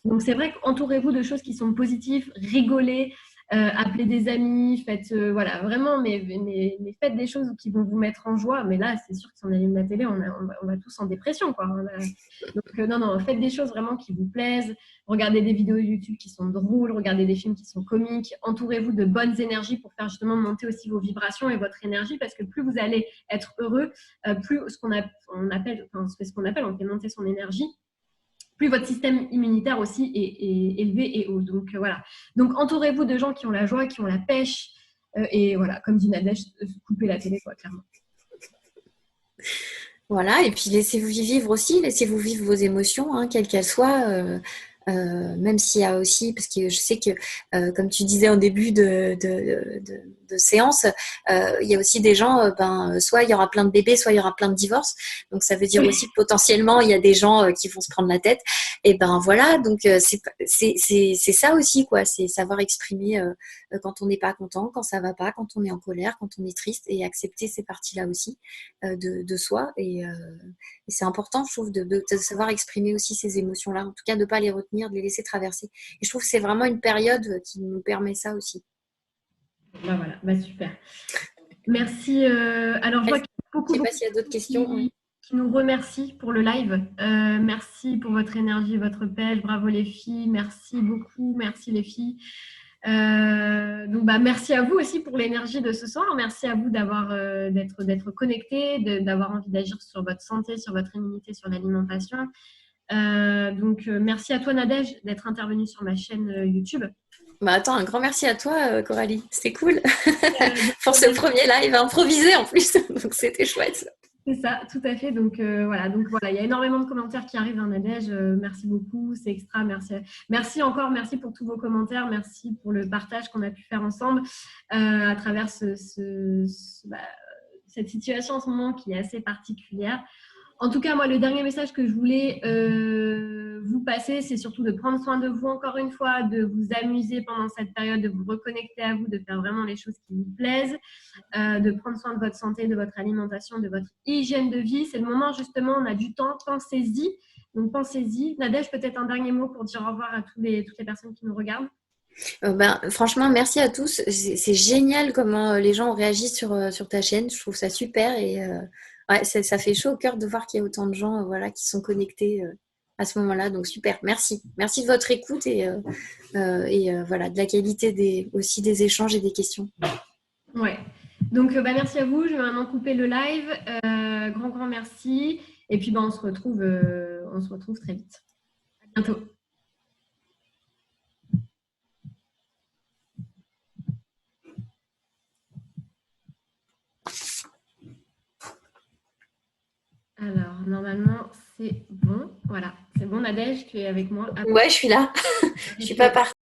[SPEAKER 1] Donc, c'est vrai qu'entourez-vous de choses qui sont positives, rigolez, appelez des amis, faites, voilà, vraiment, mais faites des choses qui vont vous mettre en joie. Mais là, c'est sûr que si on allume la télé, on va tous en dépression, quoi. Donc, non, faites des choses vraiment qui vous plaisent. Regardez des vidéos YouTube qui sont drôles, regardez des films qui sont comiques. Entourez-vous de bonnes énergies pour faire justement monter aussi vos vibrations et votre énergie, parce que plus vous allez être heureux, plus on fait monter son énergie, plus votre système immunitaire aussi est élevé et haut. Donc, voilà. Donc, entourez-vous de gens qui ont la joie, qui ont la pêche. Et voilà, comme dit Nadège, coupez la télé, quoi, clairement.
[SPEAKER 2] voilà, et puis laissez-vous vivre aussi, laissez-vous vivre vos émotions, hein, quelles qu'elles soient. Même s'il y a aussi, parce que je sais que, comme tu disais en début de séance, il y a aussi des gens, soit il y aura plein de bébés, soit il y aura plein de divorces. Donc ça veut dire aussi que potentiellement il y a des gens qui vont se prendre la tête. Et ben voilà, donc c'est ça aussi, quoi. C'est savoir exprimer quand on n'est pas content, quand ça va pas, quand on est en colère, quand on est triste, et accepter ces parties-là aussi de soi. Et c'est important, je trouve, de savoir exprimer aussi ces émotions-là. En tout cas, de ne pas les retenir, de les laisser traverser. Et je trouve que c'est vraiment une période qui nous permet ça aussi.
[SPEAKER 1] Bah voilà, bah super. Merci. Alors, je vois qu'il y a beaucoup,
[SPEAKER 2] je ne sais pas s'il y a d'autres questions.
[SPEAKER 1] qui nous remercient pour le live. Merci pour votre énergie, votre pêche. Bravo les filles. Merci beaucoup. Merci les filles. Donc, merci à vous aussi pour l'énergie de ce soir. Merci à vous d'être connectés, d'avoir envie d'agir sur votre santé, sur votre immunité, sur l'alimentation. Merci à toi, Nadège, d'être intervenue sur ma chaîne YouTube.
[SPEAKER 2] Attends, un grand merci à toi, Coralie. C'était cool pour ce premier live improvisé en plus. Donc, c'était chouette.
[SPEAKER 1] C'est ça, tout à fait. Donc, voilà, il y a énormément de commentaires qui arrivent, Nadège. Merci beaucoup, c'est extra. Merci encore, merci pour tous vos commentaires. Merci pour le partage qu'on a pu faire ensemble à travers cette situation en ce moment qui est assez particulière. En tout cas, moi, le dernier message que je voulais vous passer, c'est surtout de prendre soin de vous encore une fois, de vous amuser pendant cette période, de vous reconnecter à vous, de faire vraiment les choses qui vous plaisent, de prendre soin de votre santé, de votre alimentation, de votre hygiène de vie. C'est le moment justement, on a du temps, pensez-y. Donc pensez-y. Nadège, peut-être un dernier mot pour dire au revoir à toutes les personnes qui nous regardent.
[SPEAKER 2] Franchement, merci à tous. C'est génial comment les gens réagissent sur ta chaîne. Je trouve ça super et ouais, ça fait chaud au cœur de voir qu'il y a autant de gens voilà, qui sont connectés à ce moment-là. Donc super, merci. Merci de votre écoute et voilà, de la qualité aussi des échanges et des questions.
[SPEAKER 1] Ouais. Donc merci à vous. Je vais maintenant couper le live. Grand merci. Et puis on se retrouve très vite. À bientôt. Alors, normalement, c'est bon. Voilà, c'est bon, Nadège, tu es avec moi.
[SPEAKER 2] Ouais, je suis là. Je suis pas partie.